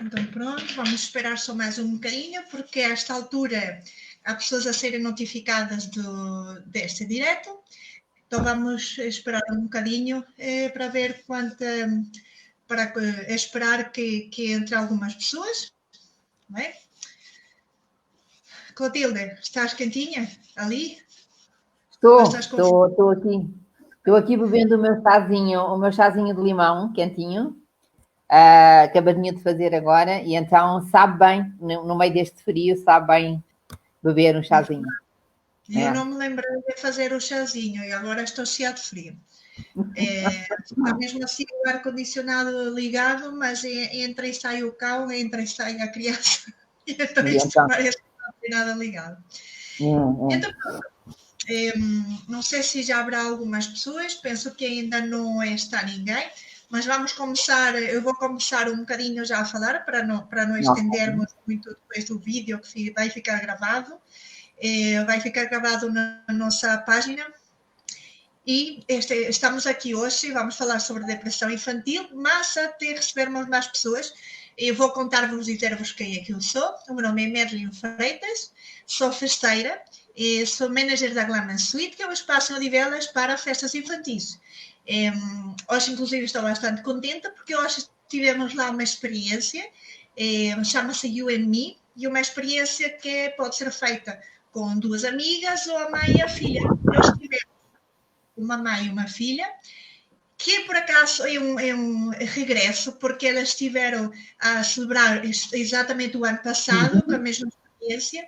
Então pronto, vamos esperar só mais um bocadinho, porque a esta altura há pessoas a serem notificadas deste direto. Então vamos esperar um bocadinho para ver para esperar que entre algumas pessoas. Não é? Clotilde, estás quentinha ali? Estou aqui. Estou aqui bebendo o meu chazinho de limão, quentinho. Acabadinho de fazer agora, e então sabe bem, no meio deste frio, sabe bem beber um chazinho. Eu não me lembrei de fazer o chazinho e agora estou cheia de frio. Está mesmo assim o ar-condicionado ligado, mas entra e sai o cão, entra e sai a criança. Então isto parece que não tem nada ligado. Então, não sei se já haverá algumas pessoas, penso que ainda não está ninguém, mas vamos começar, eu vou começar um bocadinho já a falar, para não estendermos muito depois do vídeo que vai ficar gravado. Vai ficar gravado na nossa página. E estamos aqui hoje, vamos falar sobre depressão infantil, mas até recebermos mais pessoas, eu vou contar-vos, dizer-vos quem é que eu sou. O meu nome é Merlin Freitas, sou festeira, sou manager da Glaman Suite, que é um espaço de velas para festas infantis. Hoje, inclusive, estou bastante contente, porque hoje tivemos lá uma experiência, chama-se You and Me, e uma experiência que pode ser feita com duas amigas ou a mãe e a filha. Nós tivemos uma mãe e uma filha, que por acaso é um regresso, porque elas estiveram a celebrar exatamente o ano passado, com a mesma experiência,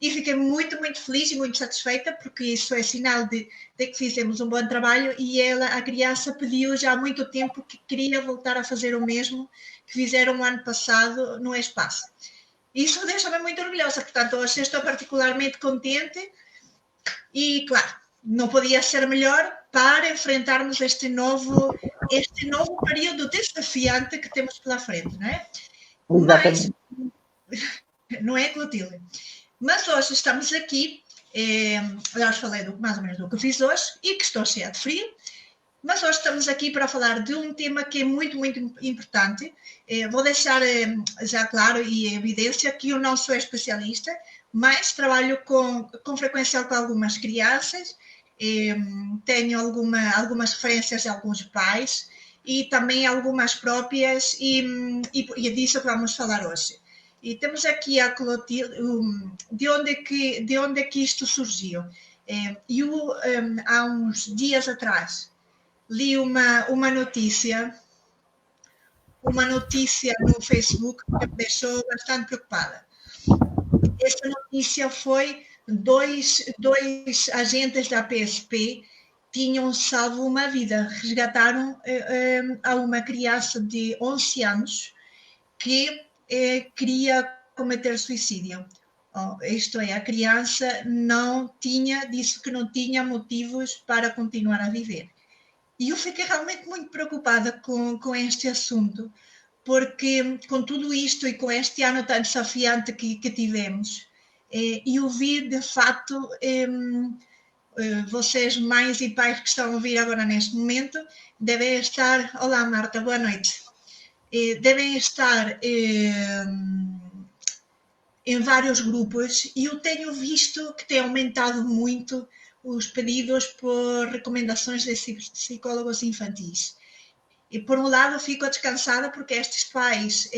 e fiquei muito, muito feliz e muito satisfeita, porque isso é sinal de que fizemos um bom trabalho, e a criança pediu já há muito tempo que queria voltar a fazer o mesmo que fizeram o ano passado no espaço. Isso deixa-me muito orgulhosa, portanto, hoje estou particularmente contente e, claro, não podia ser melhor para enfrentarmos este novo período desafiante que temos pela frente, não é? Exatamente. Mas, não é, Clotilde? Mas hoje estamos aqui, já falei mais ou menos do que fiz hoje e que estou cheia de frio, mas hoje estamos aqui para falar de um tema que é muito, muito importante. Vou deixar já claro e em evidência que eu não sou especialista, mas trabalho com frequência com algumas crianças, tenho algumas referências de alguns pais e também algumas próprias, e é disso que vamos falar hoje. E temos aqui a Clotilde, de onde é que isto surgiu? Eu, há uns dias atrás, li uma notícia no Facebook que me deixou bastante preocupada. Essa notícia foi dois agentes da PSP tinham salvo uma vida, resgataram a uma criança de 11 anos que queria cometer suicídio. Isto é, a criança disse que não tinha motivos para continuar a viver. E eu fiquei realmente muito preocupada com este assunto, porque com tudo isto e com este ano tão desafiante que tivemos, eu vi de facto vocês, mães e pais que estão a ouvir agora neste momento, devem estar... Olá, Marta, boa noite. Devem estar em vários grupos, e eu tenho visto que tem aumentado muito os pedidos por recomendações de psicólogos infantis. E, por um lado, fico descansada porque estes pais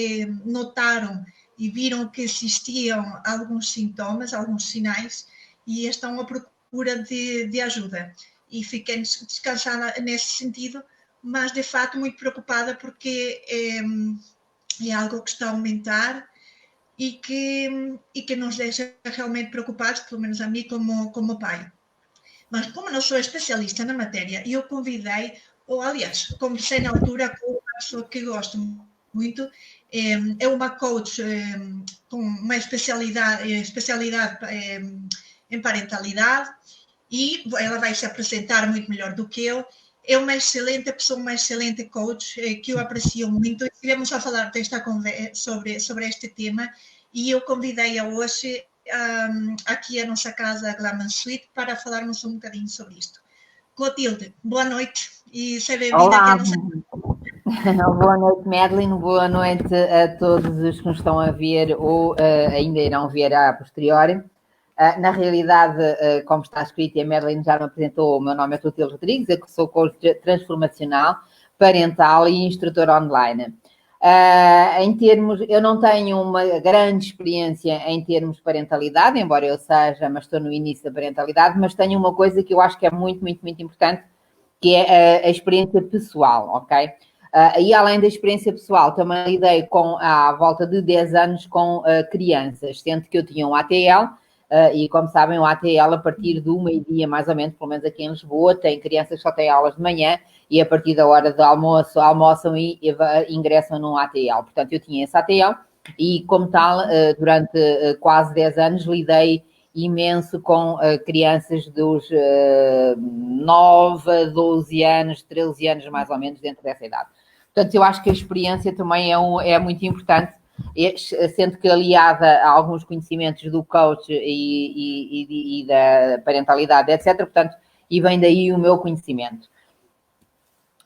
notaram e viram que existiam alguns sintomas, alguns sinais, e estão à procura de ajuda. E fiquei descansada nesse sentido, mas, de fato, muito preocupada porque é algo que está a aumentar e que nos deixa realmente preocupados, pelo menos a mim como pai. Mas como não sou especialista na matéria, eu convidei, ou aliás, conversei na altura com uma pessoa que gosto muito, é uma coach com uma especialidade em parentalidade, e ela vai se apresentar muito melhor do que eu. É uma excelente pessoa, uma excelente coach, que eu aprecio muito. Estivemos a falar sobre este tema, e eu convidei-a hoje aqui a nossa casa, a Glaman Suite, para falarmos um bocadinho sobre isto. Clotilde, boa noite e seja bem-vinda aqui a nossa... Boa noite, Madeline. Boa noite a todos os que nos estão a ver ou ainda irão ver a posteriori. Na realidade, como está escrito, e a Madeline já me apresentou, o meu nome é Clotilde Rodrigues, eu sou coach transformacional, parental e instrutora online. Em termos, eu não tenho uma grande experiência em termos de parentalidade, embora eu seja, mas estou no início da parentalidade, mas tenho uma coisa que eu acho que é muito, muito, muito importante, que é a experiência pessoal, ok? E além da experiência pessoal, também lidei à volta de 10 anos com crianças, sendo que eu tinha um ATL, e como sabem, o ATL a partir do meio-dia, mais ou menos, pelo menos aqui em Lisboa, tem crianças que só têm aulas de manhã e a partir da hora do almoço, almoçam e ingressam num ATL. Portanto, eu tinha esse ATL e, como tal, durante quase 10 anos lidei imenso com crianças dos 9 a 12 anos, 13 anos mais ou menos, dentro dessa idade. Portanto, eu acho que a experiência também é muito importante, sendo que aliada a alguns conhecimentos do coach e da parentalidade, etc. Portanto, e vem daí o meu conhecimento.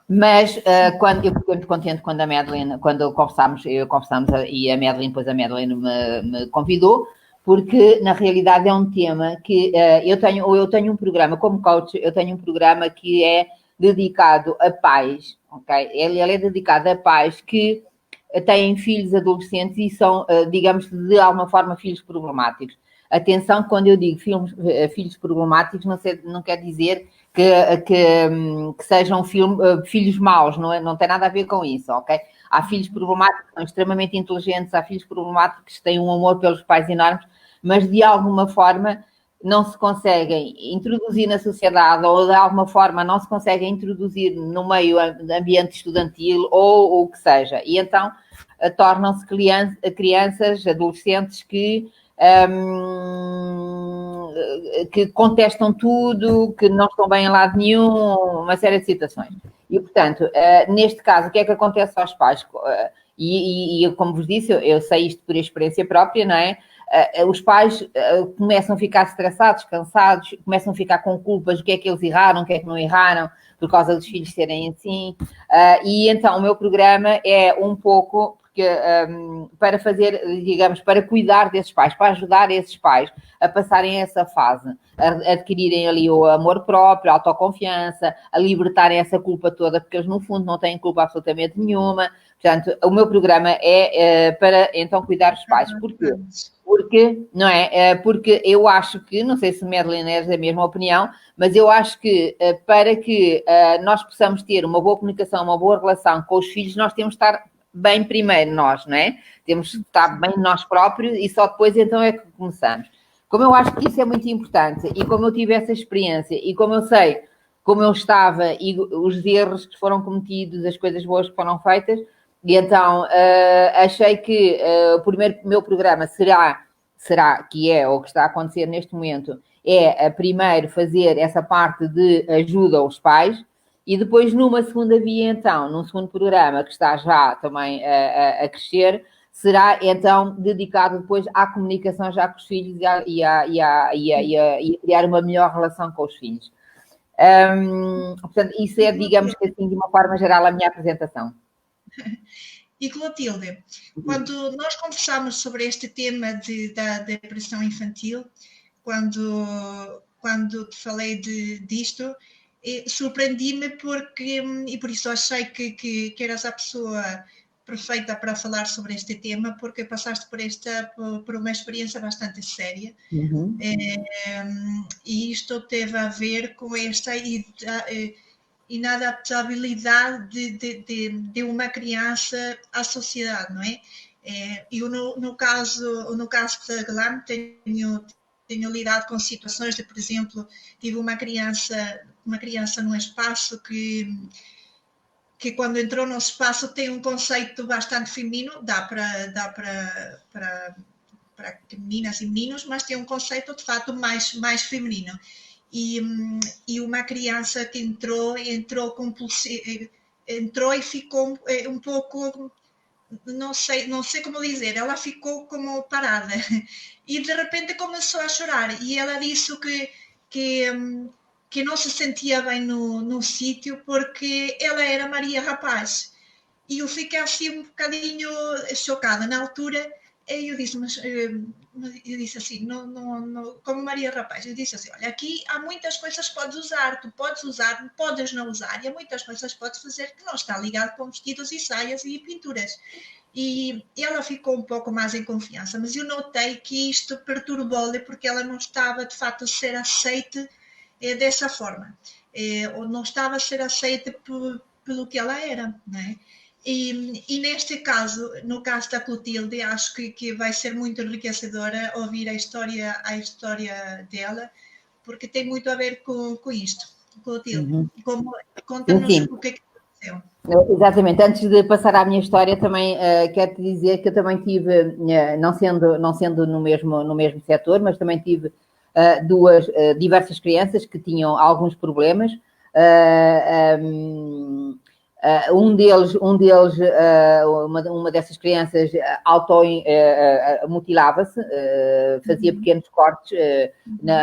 Mas quando eu fiquei muito contente quando a Madeline, quando conversámos e a Madeline, depois a Madeline me convidou, porque na realidade é um tema que eu tenho um programa, como coach, eu tenho um programa que é dedicado a pais, ok? Ele é dedicado a pais que têm filhos adolescentes e são, digamos, de alguma forma filhos problemáticos. Atenção, quando eu digo filhos problemáticos, não quer dizer que sejam filhos maus, não tem nada a ver com isso, ok? Há filhos problemáticos que são extremamente inteligentes, há filhos problemáticos que têm um amor pelos pais enormes, mas de alguma forma não se conseguem introduzir na sociedade ou de alguma forma não se conseguem introduzir no meio ambiente estudantil ou o que seja. E então tornam-se crianças, adolescentes que contestam tudo, que não estão bem em lado nenhum, uma série de situações. E, portanto, neste caso, o que é que acontece aos pais? E como vos disse, eu sei isto por experiência própria, não é? Os pais começam a ficar estressados, cansados, começam a ficar com culpas, o que é que eles erraram, o que é que não erraram, por causa dos filhos serem assim. E então o meu programa é um pouco para fazer, digamos, para cuidar desses pais, para ajudar esses pais a passarem essa fase, a adquirirem ali o amor próprio, a autoconfiança, a libertarem essa culpa toda, porque eles no fundo não têm culpa absolutamente nenhuma. Portanto, o meu programa é para então cuidar dos pais. Porquê? Porque, não é? Porque eu acho que, não sei se Madeline é da mesma opinião, mas eu acho que para que nós possamos ter uma boa comunicação, uma boa relação com os filhos, nós temos de estar bem primeiro nós, não é? Temos de estar bem nós próprios e só depois então é que começamos. Como eu acho que isso é muito importante e como eu tive essa experiência e como eu sei como eu estava e os erros que foram cometidos, as coisas boas que foram feitas, e então achei que o meu programa será que é, ou que está a acontecer neste momento, é primeiro fazer essa parte de ajuda aos pais e depois numa segunda via, então, num segundo programa que está já também a crescer, será então dedicado depois à comunicação já com os filhos e a criar uma melhor relação com os filhos. Portanto, isso é, digamos que assim, de uma forma geral, a minha apresentação. E Clotilde, quando nós conversámos sobre este tema da depressão infantil, quando te falei disto, surpreendi-me porque, e por isso achei que eras a pessoa perfeita para falar sobre este tema, porque passaste por uma experiência bastante séria. Uhum. E isto teve a ver com esta inadaptabilidade de uma criança à sociedade, não é? Eu, no caso da Glam, tenho lidado com situações de, por exemplo, tive uma criança num espaço que quando entrou no espaço tem um conceito bastante feminino, dá para meninas e meninos, mas tem um conceito de fato mais feminino. E uma criança que entrou e ficou um pouco, não sei como dizer, ela ficou como parada e de repente começou a chorar e ela disse que não se sentia bem no sítio porque ela era Maria Rapaz E eu fiquei assim um bocadinho chocada. Na altura, eu disse, mas eu disse assim, como Maria Rapaz, eu disse assim, olha, aqui há muitas coisas que podes usar, tu podes usar, podes não usar, e há muitas coisas que podes fazer que não está ligado com vestidos e saias e pinturas. E ela ficou um pouco mais em confiança, mas eu notei que isto perturbou-lhe porque ela não estava de facto a ser aceite dessa forma, ou não estava a ser aceite pelo que ela era, não é? E neste caso, no caso da Clotilde, acho que vai ser muito enriquecedora ouvir a história dela, porque tem muito a ver com isto. Clotilde, conta-nos o que é que aconteceu. Exatamente, antes de passar à minha história, também quero te dizer que eu também tive, não sendo no mesmo setor, mas também tive diversas crianças que tinham alguns problemas. Uma dessas crianças mutilava-se, fazia pequenos cortes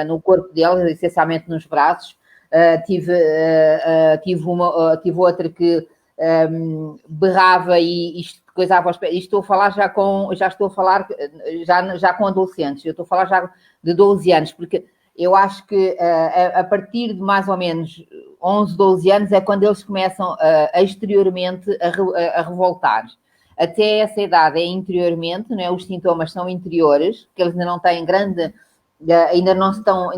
no corpo dela, essencialmente nos braços. Tive outra que berrava e coisava aos pés. Estou a falar já com adolescentes. Eu estou a falar já de 12 anos, porque eu acho que a partir de mais ou menos 11, 12 anos é quando eles começam exteriormente a revoltar. Até essa idade é interiormente, não é? Os sintomas são interiores, que eles ainda não têm ainda não estão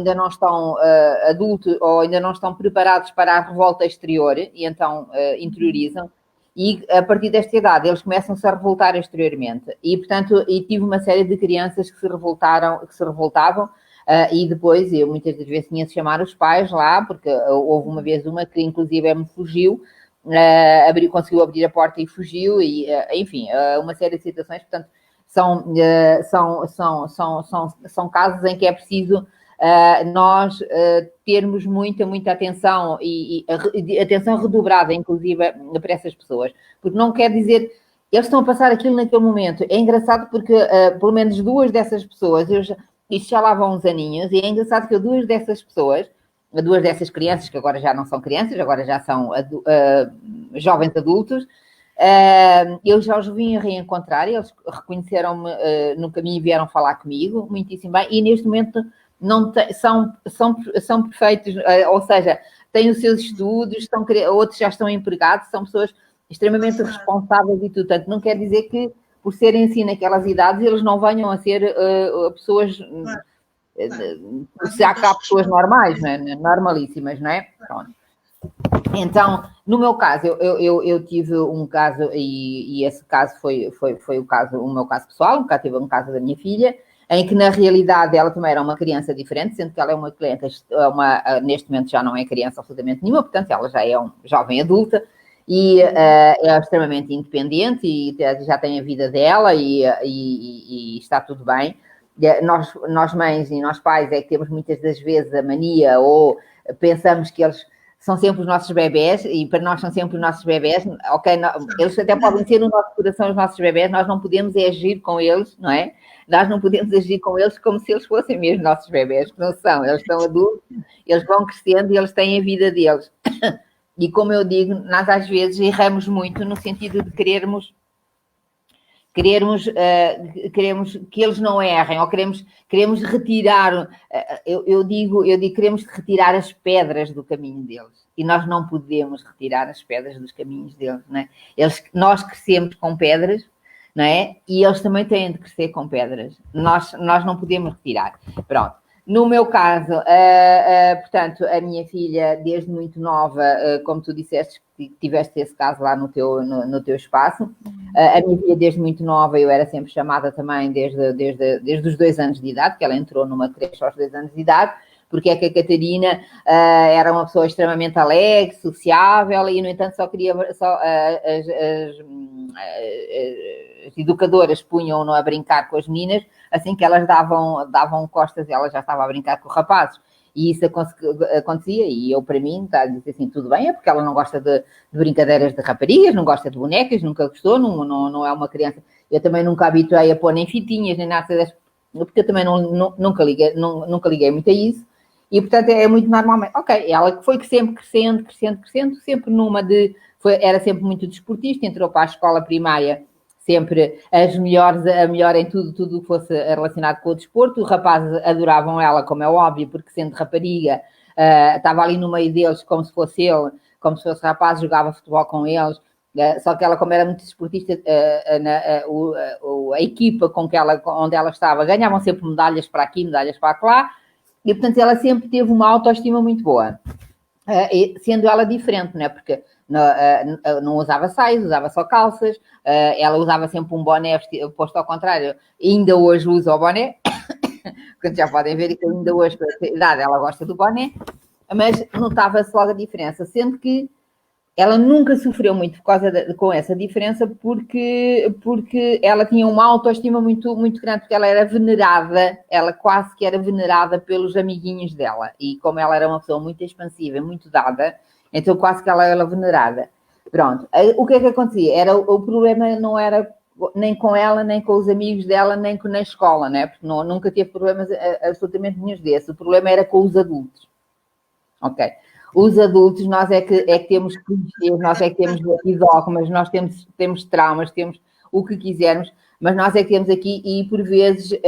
adultos ou ainda não estão preparados para a revolta exterior e então interiorizam. E a partir desta idade eles começam-se a revoltar exteriormente. E, portanto, tive uma série de crianças que se revoltavam. E depois eu muitas das vezes tinha de chamar os pais lá, porque houve uma vez uma que inclusive me fugiu, conseguiu abrir a porta e fugiu, e enfim, uma série de situações. Portanto, são casos em que é preciso nós termos muita atenção e atenção redobrada, inclusive, para essas pessoas, porque não quer dizer... Eles estão a passar aquilo naquele momento. É engraçado porque pelo menos duas dessas pessoas... Isto já lá vão uns aninhos, e é engraçado que duas dessas crianças, que agora já não são crianças, agora já são jovens adultos, eu já os vim a reencontrar, eles reconheceram-me no caminho e vieram falar comigo, muitíssimo bem, e neste momento são perfeitos, ou seja, têm os seus estudos, outros já estão empregados, são pessoas extremamente responsáveis e tudo, portanto, não quer dizer que por serem assim naquelas idades, eles não venham a ser pessoas... Se há cá pessoas normais, não é? Normalíssimas, não é? Pronto. Então, no meu caso, eu tive um caso, e esse caso foi o meu caso pessoal, tive um caso da minha filha, em que na realidade ela também era uma criança diferente, sendo que ela é uma cliente, neste momento já não é criança absolutamente nenhuma, portanto ela já é uma jovem adulta, e é extremamente independente e já tem a vida dela e está tudo bem. Nós mães e nós pais é que temos muitas das vezes a mania ou pensamos que eles são sempre os nossos bebés e para nós são sempre os nossos bebés, ok? Eles até podem ser no nosso coração os nossos bebés, nós não podemos agir com eles, não é? Nós não podemos agir com eles como se eles fossem mesmo nossos bebés, que não são, eles estão adultos, eles vão crescendo e eles têm a vida deles. E como eu digo, nós às vezes erramos muito no sentido de queremos que eles não errem, ou queremos retirar, eu digo, queremos retirar as pedras do caminho deles. E nós não podemos retirar as pedras dos caminhos deles, não é? Nós crescemos com pedras, não é? E eles também têm de crescer com pedras. Nós não podemos retirar. Pronto. No meu caso, portanto, a minha filha, desde muito nova, como tu disseste, que tiveste esse caso lá no teu espaço, a minha filha, desde muito nova, eu era sempre chamada também desde os 2 anos de idade, que ela entrou numa creche aos 2 anos de idade, porque é que a Catarina era uma pessoa extremamente alegre, sociável, e, no entanto, as educadoras punham-no a brincar com as meninas, assim que elas davam costas, ela já estava a brincar com os rapazes. E isso acontecia, e eu, para mim, disse assim, tudo bem, é porque ela não gosta de brincadeiras de raparigas, não gosta de bonecas, nunca gostou, não é uma criança. Eu também nunca habituei a pôr nem fitinhas, nem nada dessas, porque eu também nunca liguei muito a isso. E, portanto, é muito normalmente, ok, ela foi sempre crescendo, sempre era sempre muito desportista, entrou para a escola primária sempre as melhores, a melhor em tudo que fosse relacionado com o desporto. Os rapazes adoravam ela, como é óbvio, porque sendo rapariga, estava ali no meio deles como se fosse ele, como se fosse rapaz, jogava futebol com eles. Só que ela, como era muito desportista, a equipa onde ela estava ganhavam sempre medalhas para aqui, medalhas para lá, e portanto ela sempre teve uma autoestima muito boa. Sendo ela diferente, né? Porque não usava saias, usava só calças, ela usava sempre um boné posto ao contrário, ainda hoje usa o boné, portanto já podem ver que ainda hoje, com essa idade, ela gosta do boné, mas notava-se logo a diferença, sendo que ela nunca sofreu muito com essa diferença porque ela tinha uma autoestima muito, muito grande, porque ela era venerada, ela quase que era venerada pelos amiguinhos dela. E como ela era uma pessoa muito expansiva, muito dada, então quase que ela era venerada. Pronto. O que é que acontecia? O problema não era nem com ela, nem com os amigos dela, nem na escola, né? Porque nunca teve problemas absolutamente nenhum desses. O problema era com os adultos. Ok. Os adultos, nós é que temos clichês, nós é que temos dogmas, nós temos traumas, temos o que quisermos, mas nós é que temos aqui e, por vezes,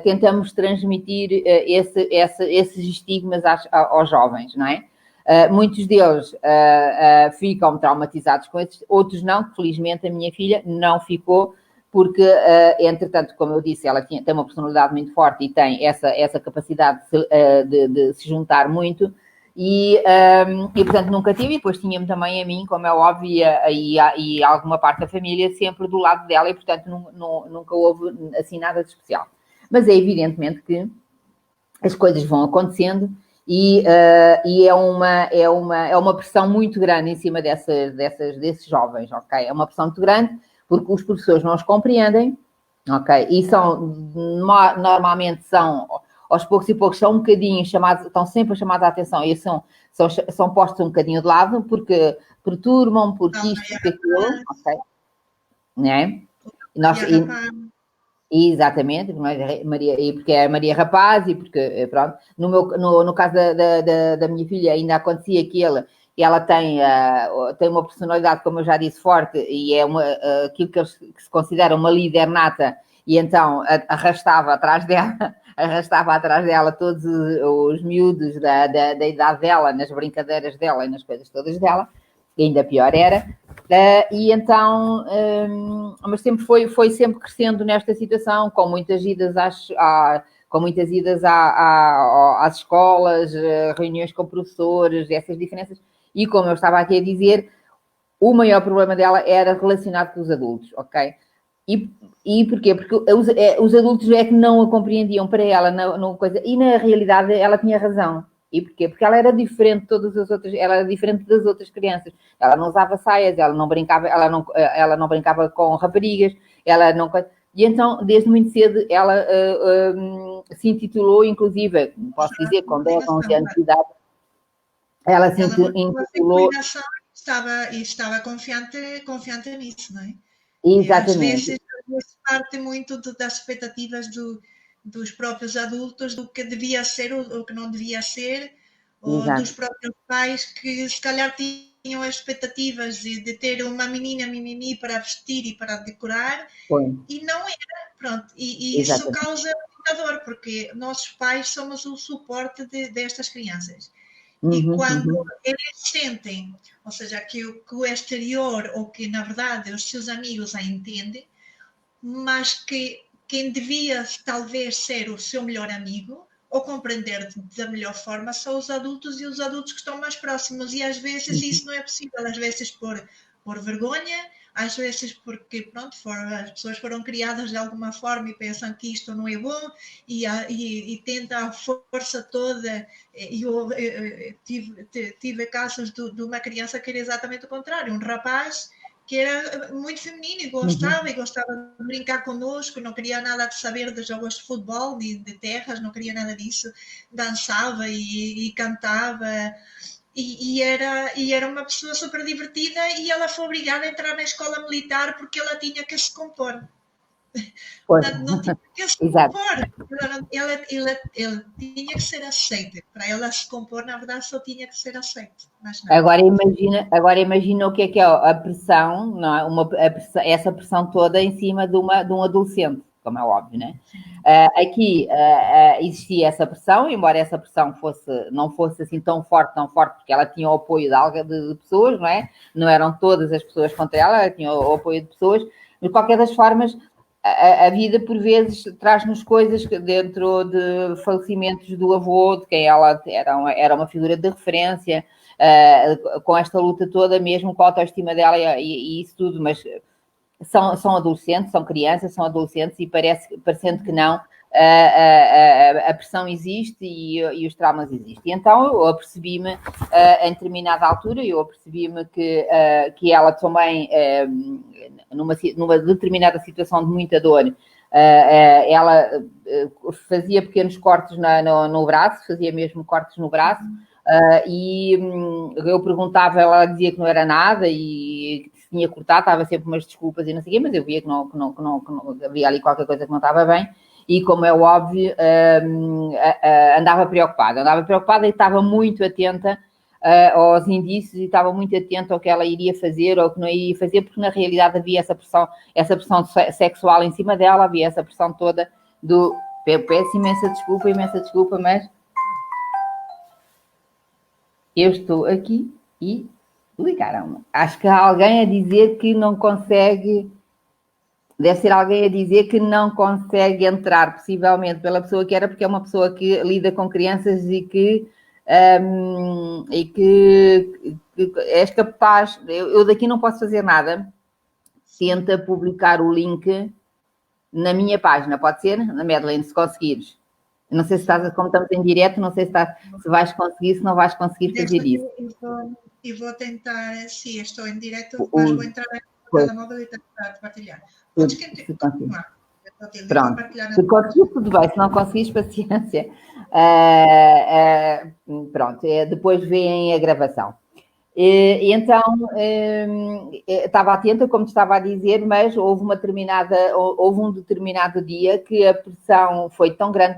tentamos transmitir esses estigmas aos jovens, não é? Muitos deles ficam traumatizados com esses, outros não, que felizmente a minha filha não ficou, porque, entretanto, como eu disse, ela tem uma personalidade muito forte e tem essa capacidade de se juntar muito, e portanto nunca tive, e depois tinha-me também a mim, como é óbvio, e alguma parte da família sempre do lado dela, e portanto nunca houve assim nada de especial. Mas é evidentemente que as coisas vão acontecendo e é uma pressão muito grande em cima desses jovens, ok? É uma pressão muito grande, porque os professores não os compreendem, ok? E normalmente são, aos poucos e poucos, são um bocadinho chamados, estão sempre a chamar a atenção e são postos um bocadinho de lado, porque perturbam, porque isto, porque aquilo, ok? Né? Exatamente, porque é Maria Rapaz e porque, pronto, no caso da minha filha ainda acontecia que ela tem uma personalidade, como eu já disse, forte e é aquilo que se considera uma líder nata e então arrastava atrás dela todos os miúdos da idade dela, nas brincadeiras dela e nas coisas todas dela, e ainda pior era. E então, mas sempre foi sempre crescendo nesta situação, com muitas idas às escolas, reuniões com professores, essas diferenças. E como eu estava aqui a dizer, o maior problema dela era relacionado com os adultos, ok? E porquê? Porque os adultos é que não a compreendiam para ela, e na realidade ela tinha razão. E porquê? Porque ela era diferente de todas as outras, ela era diferente das outras crianças. Ela não usava saias, ela não brincava com raparigas, e então, desde muito cedo, ela se intitulou, inclusive, posso dizer, com 10, 11 anos de idade, ela se intitulou... Estava confiante nisso, não é? Exatamente. Às vezes parte muito das expectativas dos próprios adultos, do que devia ser ou o que não devia ser, ou dos próprios pais que se calhar tinham as expectativas de ter uma menina mimimi para vestir e para decorar, e não era, pronto, e isso causa muita dor, porque nossos pais somos o suporte destas crianças. E quando eles sentem, ou seja, que o exterior, ou que na verdade os seus amigos a entendem, mas que quem devia talvez ser o seu melhor amigo, ou compreender da melhor forma, são os adultos e os adultos que estão mais próximos. E às vezes isso não é possível, às vezes por vergonha, às vezes porque, pronto, as pessoas foram criadas de alguma forma e pensam que isto não é bom e tentam a força toda. Eu tive casos de uma criança que era exatamente o contrário, um rapaz que era muito feminino e gostava de brincar connosco, não queria nada de saber de jogos de futebol, nem de terras, não queria nada disso, dançava e cantava, e era uma pessoa super divertida, e ela foi obrigada a entrar na escola militar porque ela tinha que se compor. Portanto, não tinha que se Exato. compor. Ele tinha que ser aceito. Para ela se compor, na verdade, só tinha que ser aceito. Mas não. Agora imagina o que é a pressão, não é? Essa pressão toda em cima de um adolescente, como é óbvio, né? Aqui existia essa pressão, embora essa pressão não fosse assim tão forte, porque ela tinha o apoio de pessoas, não é? Não eram todas as pessoas contra ela tinha o apoio de pessoas, mas de qualquer das formas, a vida por vezes traz-nos coisas dentro de falecimentos do avô, de quem ela era uma figura de referência, com esta luta toda, mesmo com a autoestima dela e isso tudo, mas são adolescentes, são crianças, são adolescentes e parecendo que não, a pressão existe e os traumas existem. E então eu apercebi-me, em determinada altura, que ela também, numa determinada situação de muita dor, ela fazia pequenos cortes no braço, fazia mesmo cortes no braço, e eu perguntava, ela dizia que não era nada e que se tinha cortado, estava sempre umas desculpas e não sei o quê, mas eu via que não havia ali qualquer coisa que não estava bem. E, como é óbvio, andava preocupada e estava muito atenta aos indícios e estava muito atenta ao que ela iria fazer ou que não iria fazer, porque na realidade havia essa pressão sexual em cima dela, havia essa pressão toda do... Peço imensa desculpa, mas eu estou aqui e ligaram-me. Acho que há alguém a dizer que não consegue... Deve ser alguém a dizer que não consegue entrar, possivelmente, pela pessoa que era, porque é uma pessoa que lida com crianças e que és capaz... Eu daqui não posso fazer nada. Tenta publicar o link na minha página, pode ser? Na Madeleine, se conseguires. Não sei se como estamos em direto, não sei se vais conseguir, se não vais conseguir fazer isso. E vou tentar, sim, estou em direto, mas vou entrar no telemóvel e tentar partilhar. Podes continuar. Pronto, se conseguires, tudo bem, se não conseguires, paciência. Pronto, depois veem a gravação. Então, estava atenta, como te estava a dizer, mas houve um determinado dia que a pressão foi tão grande,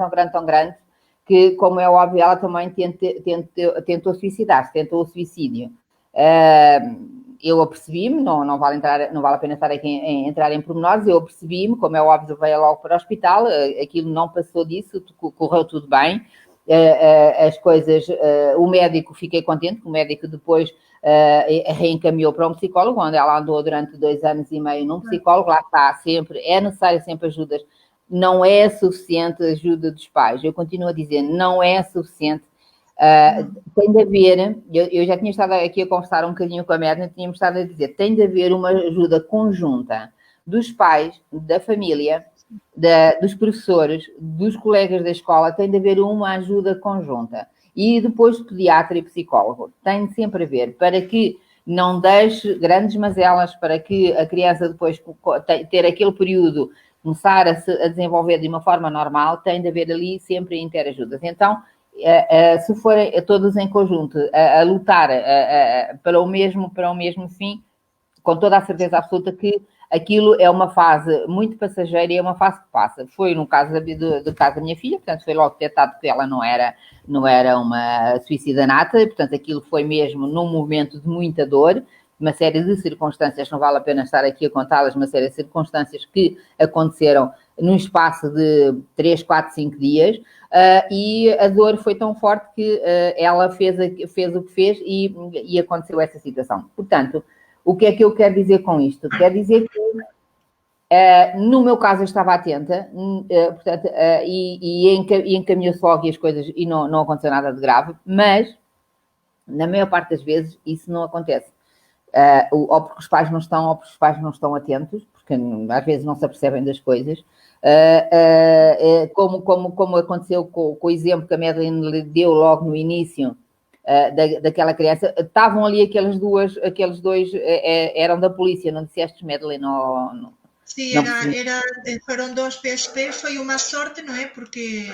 que, como é óbvio, ela também tentou suicidar-se, tentou o suicídio. Eu apercebi-me, não vale a pena estar aqui entrar em pormenores, eu apercebi-me, como é óbvio, veio logo para o hospital, aquilo não passou disso, correu tudo bem. As coisas, o médico, fiquei contente, que o médico depois reencaminhou para um psicólogo, onde ela andou durante 2 anos e meio num psicólogo. Lá está, é necessário sempre ajudas, não é suficiente a ajuda dos pais, eu continuo a dizer, não é suficiente. Tem de haver, eu já tinha estado aqui a conversar um bocadinho com a Merna, tínhamos estado a dizer, tem de haver uma ajuda conjunta dos pais, da família, dos professores, dos colegas da escola, tem de haver uma ajuda conjunta. E depois pediatra e psicólogo. Tem de sempre haver, para que não deixe grandes mazelas, para que a criança depois ter aquele período, começar a desenvolver de uma forma normal, tem de haver ali sempre interajudas. Então, se forem todos em conjunto a lutar para o mesmo fim, com toda a certeza absoluta que aquilo é uma fase muito passageira e é uma fase que passa. Foi no caso do caso da minha filha, portanto, foi logo detectado que ela não era uma suicida nata, e, portanto, aquilo foi mesmo num momento de muita dor, uma série de circunstâncias, não vale a pena estar aqui a contá-las, uma série de circunstâncias que aconteceram num espaço de 3, 4, 5 dias, e a dor foi tão forte que ela fez o que fez e aconteceu essa situação. Portanto, o que é que eu quero dizer com isto? Quero dizer que, no meu caso, eu estava atenta, portanto, e encaminhou-se logo as coisas e não aconteceu nada de grave, mas, na maior parte das vezes, isso não acontece. Ou porque os pais não estão, ou porque os pais não estão atentos, porque às vezes não se apercebem das coisas, como aconteceu com o exemplo que a Madeleine lhe deu logo no início, daquela criança. Estavam ali aqueles dois eram da polícia, não disseste, Madeleine? Sim, foram 2 PSP, foi uma sorte, não é? Porque...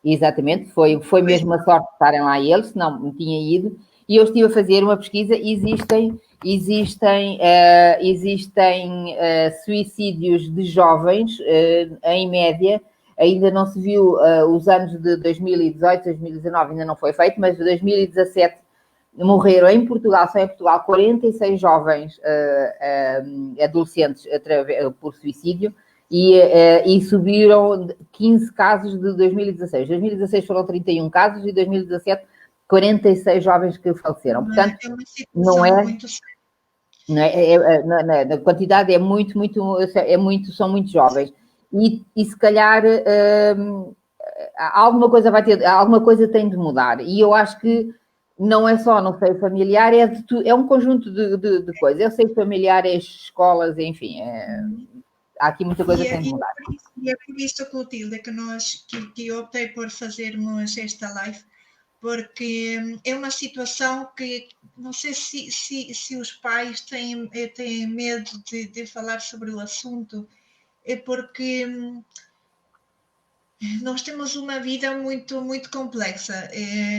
Exatamente, foi mesmo uma sorte estarem lá eles, senão não tinha ido. e eu estive a fazer uma pesquisa, existem suicídios de jovens, em média, ainda não se viu os anos de 2018, 2019 ainda não foi feito, mas de 2017 morreram em Portugal, só em Portugal, 46 jovens adolescentes por suicídio e subiram 15 casos de 2016. 2016 foram 31 casos e 2017 46 jovens que faleceram. Portanto, não é muito a quantidade é muito, são muito jovens. E se calhar alguma coisa tem de mudar. E eu acho que não é só no seio familiar, é um conjunto de coisas. É o seio familiar, é as escolas, enfim, há aqui muita coisa que tem de mudar. E é por isso, Clotilde, que eu optei por fazermos esta live, porque é uma situação que não sei se os pais têm medo de falar sobre o assunto, é porque nós temos uma vida muito, muito complexa,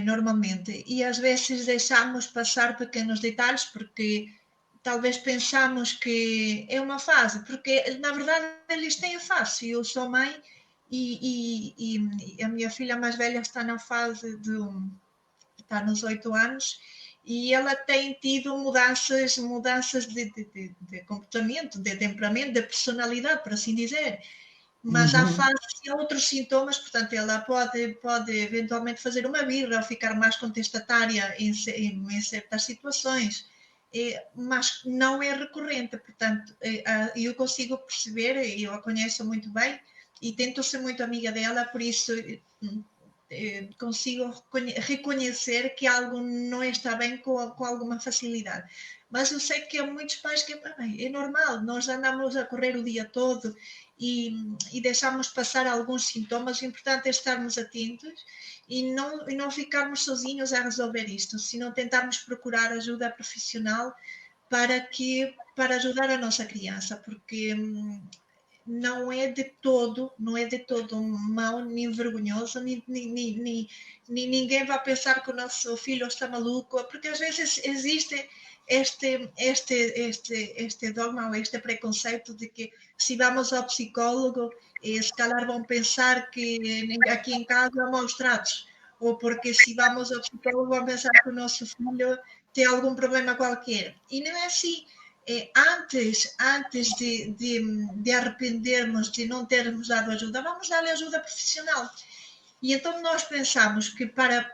normalmente, e às vezes deixamos passar pequenos detalhes porque talvez pensamos que é uma fase, porque na verdade eles têm a fase. Eu sou mãe e a minha filha mais velha está na fase está nos 8 anos e ela tem tido mudanças de comportamento, de temperamento, de personalidade, por assim dizer. Mas há fases e há outros sintomas, portanto, ela pode eventualmente fazer uma birra ou ficar mais contestatária em certas situações, mas não é recorrente, portanto, eu consigo perceber, eu a conheço muito bem e tento ser muito amiga dela, por isso consigo reconhecer que algo não está bem com alguma facilidade. Mas eu sei que há muitos pais que é normal, nós andamos a correr o dia todo e deixamos passar alguns sintomas, o importante é estarmos atentos e não ficarmos sozinhos a resolver isto, senão tentarmos procurar ajuda profissional para ajudar a nossa criança, porque não é de todo mau, nem vergonhoso, nem ninguém vai pensar que o nosso filho está maluco, porque às vezes existe este dogma ou este preconceito de que se vamos ao psicólogo, se calhar vão pensar que aqui em casa há maus tratos, ou porque se vamos ao psicólogo vão pensar que o nosso filho tem algum problema qualquer. E não é assim. Antes de arrependermos de não termos dado ajuda, vamos dar-lhe ajuda profissional. E então nós pensamos que para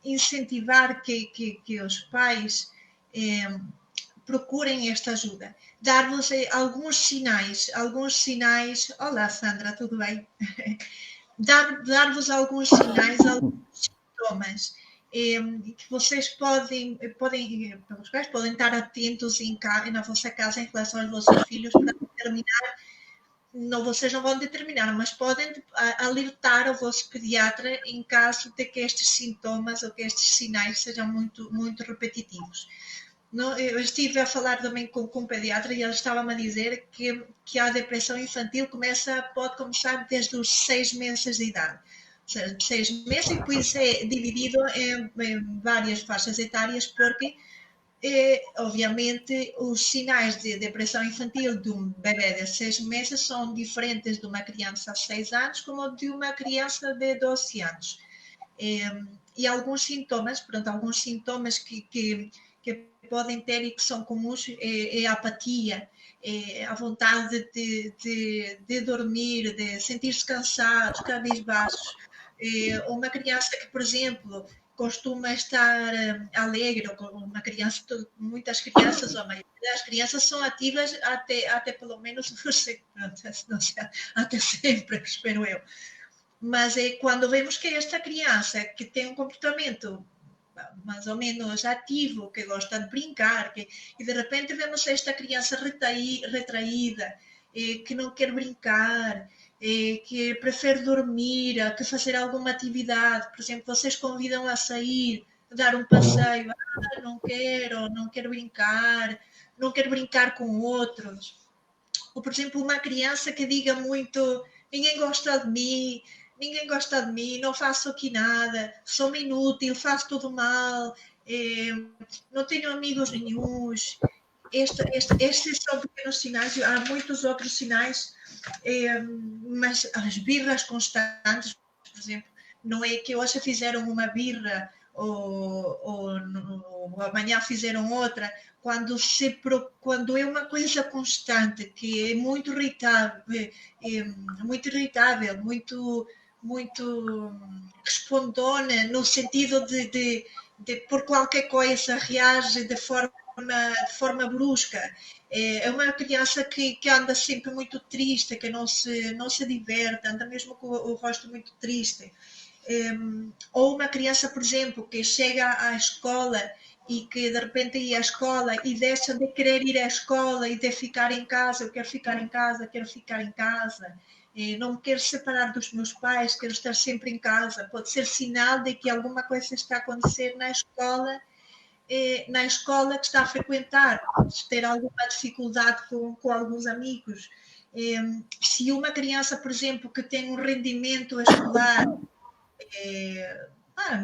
incentivar que os pais procurem esta ajuda, dar-vos alguns sinais. Olá, Sandra, tudo bem? Dar-vos alguns sinais, alguns sintomas que vocês podem estar atentos na vossa casa em relação aos vossos filhos para determinar, vocês não vão determinar, mas podem alertar o vosso pediatra em caso de que estes sintomas ou que estes sinais sejam muito, muito repetitivos. Eu estive a falar também com um pediatra e ele estava-me a dizer que a depressão infantil pode começar desde os 6 meses de idade. 6 meses e depois é dividido em várias faixas etárias porque, obviamente, os sinais de depressão infantil de um bebê de 6 meses são diferentes de uma criança de 6 anos como de uma criança de 12 anos. E alguns sintomas que podem ter e que são comuns é a apatia, a vontade de dormir, de sentir-se cansado, cabisbaixo. Uma criança que, por exemplo, costuma estar alegre, ou uma criança, muitas crianças, ou a maioria das crianças são ativas até pelo menos, não sei, até sempre, espero eu. Mas quando vemos que esta criança que tem um comportamento mais ou menos ativo, que gosta de brincar, e de repente vemos esta criança retraída, que não quer brincar, que prefere dormir, que fazer alguma atividade. Por exemplo, vocês convidam a sair, a dar um passeio, não quero brincar com outros. Ou, por exemplo, uma criança que diga muito, ninguém gosta de mim, não faço aqui nada, sou inútil, faço tudo mal. não tenho amigos nenhuns. Estes são pequenos sinais, há muitos outros sinais, mas as birras constantes, por exemplo, não é que hoje fizeram uma birra ou amanhã fizeram outra, quando é uma coisa constante, que é muito irritável, muito respondona, no sentido de por qualquer coisa reage de forma brusca. É uma criança que anda sempre muito triste, que não se diverte, anda mesmo com o rosto muito triste. Ou uma criança, por exemplo, que chega à escola e que de repente ia à escola e deixa de querer ir à escola e de ficar em casa, eu quero ficar em casa, quero ficar em casa, não me quero separar dos meus pais, quero estar sempre em casa. Pode ser sinal de que alguma coisa está a acontecer na escola que está a frequentar, pode ter alguma dificuldade com alguns amigos. Se uma criança, por exemplo, que tem um rendimento escolar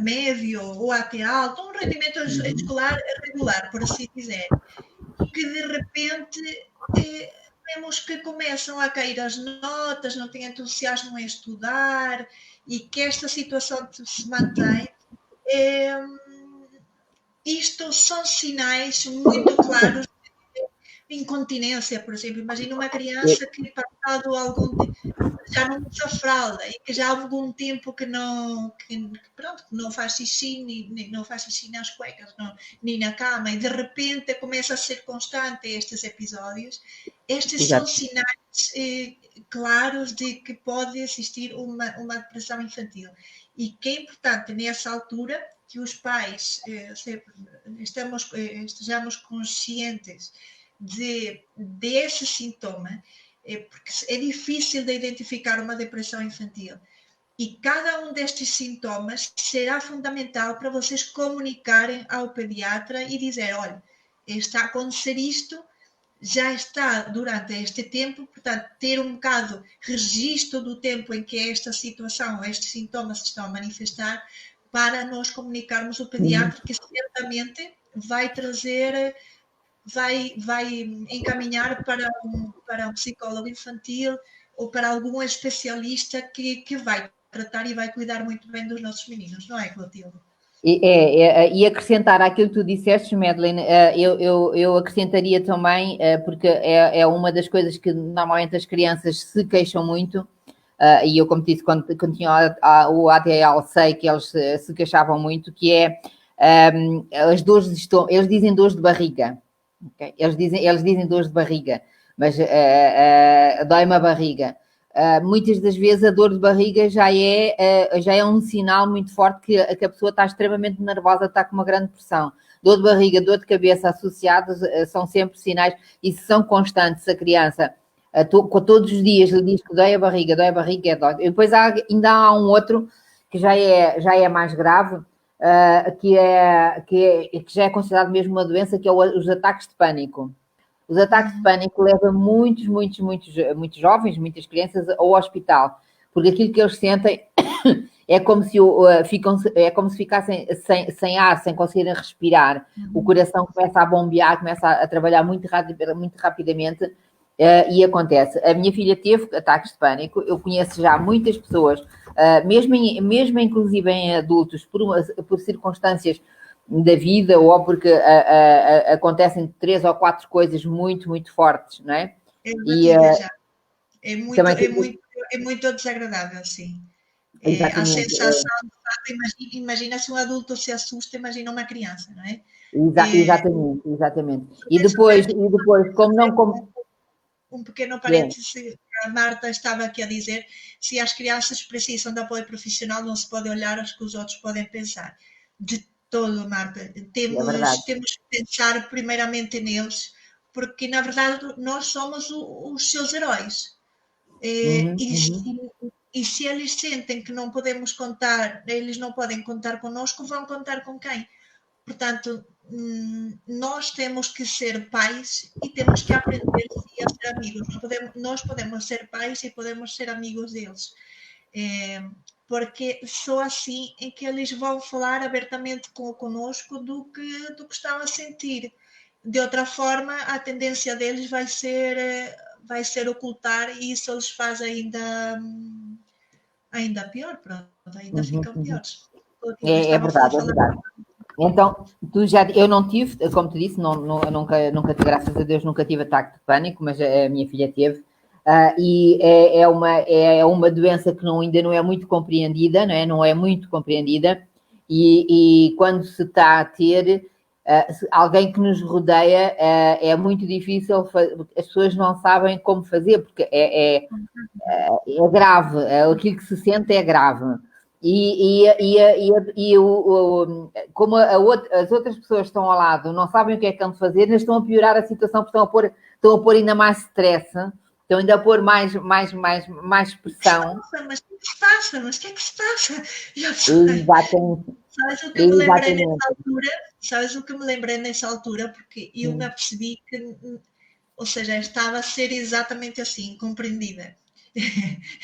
médio ou até alto, um rendimento escolar regular, por assim dizer, que de repente vemos que começam a cair as notas, não têm entusiasmo em estudar e que esta situação se mantém, isto são sinais muito claros de incontinência, por exemplo. Imagina uma criança que, passado algum tempo, já não usa fralda e que já há algum tempo que não faz xixi, nem não faz xixi nas cuecas, nem na cama, e de repente começa a ser constante estes episódios. Estes são sinais claros de que pode existir uma depressão infantil. E que é importante, nessa altura, que os pais estejamos conscientes desse sintoma, porque é difícil de identificar uma depressão infantil. E cada um destes sintomas será fundamental para vocês comunicarem ao pediatra e dizer, olha, está a acontecer isto, já está durante este tempo, portanto, ter um bocado registro do tempo em que esta situação, estes sintomas se estão a manifestar, para nós comunicarmos ao pediatra, que certamente vai trazer, vai encaminhar para um psicólogo infantil ou para algum especialista que vai tratar e vai cuidar muito bem dos nossos meninos, não é, Clotilde? E acrescentar àquilo que tu disseste, Madeleine, eu acrescentaria também, porque é uma das coisas que normalmente as crianças se queixam muito, e eu, como disse, quando tinha o ADL, sei que eles se queixavam muito, que é as dores de estômago, eles dizem dores de barriga, okay? Eles dizem dores de barriga, mas dói-me a barriga. Muitas das vezes a dor de barriga já é um sinal muito forte que a pessoa está extremamente nervosa, está com uma grande pressão. Dor de barriga, dor de cabeça associados são sempre sinais, e se são constantes, a criança todos os dias lhe diz que dói a barriga, é dói. E depois ainda há um outro que já é mais grave, que já é considerado mesmo uma doença, que é os ataques de pânico. Os ataques de pânico levam muitos jovens, muitas crianças ao hospital, porque aquilo que eles sentem é como se ficassem sem ar, sem conseguirem respirar. O coração começa a bombear, começa a trabalhar muito rapidamente, e acontece. A minha filha teve ataques de pânico, eu conheço já muitas pessoas, mesmo inclusive em adultos, por circunstâncias da vida, ou porque acontecem 3 ou 4 coisas muito fortes, não é? É muito desagradável, sim. A sensação, imagina se um adulto se assusta, imagina uma criança, não é? Exatamente. E depois, como um pequeno parênteses, a Marta estava aqui a dizer, se as crianças precisam de apoio profissional, não se pode olhar as que os outros podem pensar. De todo, Marta. Temos que pensar primeiramente neles, porque, na verdade, nós somos os seus heróis. E se eles sentem que não podemos contar, eles não podem contar connosco, vão contar com quem? Portanto, nós temos que ser pais e temos que aprender a ser amigos. Nós podemos ser pais e podemos ser amigos deles. porque só assim é que eles vão falar abertamente conosco do que estão a sentir. De outra forma, a tendência deles vai ser ocultar, e isso eles fazem ainda pior, pronto, ainda ficam piores. É verdade, é verdade. Então, eu não tive, como te disse, nunca, graças a Deus, nunca tive ataque de pânico, mas a minha filha teve. E é uma doença que ainda não é muito compreendida, não é? Não é muito compreendida, e quando se está a ter alguém que nos rodeia, é muito difícil, as pessoas não sabem como fazer, porque é grave, aquilo que se sente é grave. Como as outras pessoas estão ao lado, não sabem o que é que estão de fazer, estão a piorar a situação, porque estão a pôr ainda mais stress, estão ainda a pôr mais pressão. Mas o que se passa? Mas o que é que se passa? Exatamente. Sabes o que eu me lembrei nessa altura? Sabes o que me lembrei nessa altura? Porque eu me apercebi que, ou seja, estava a ser exatamente assim, compreendida.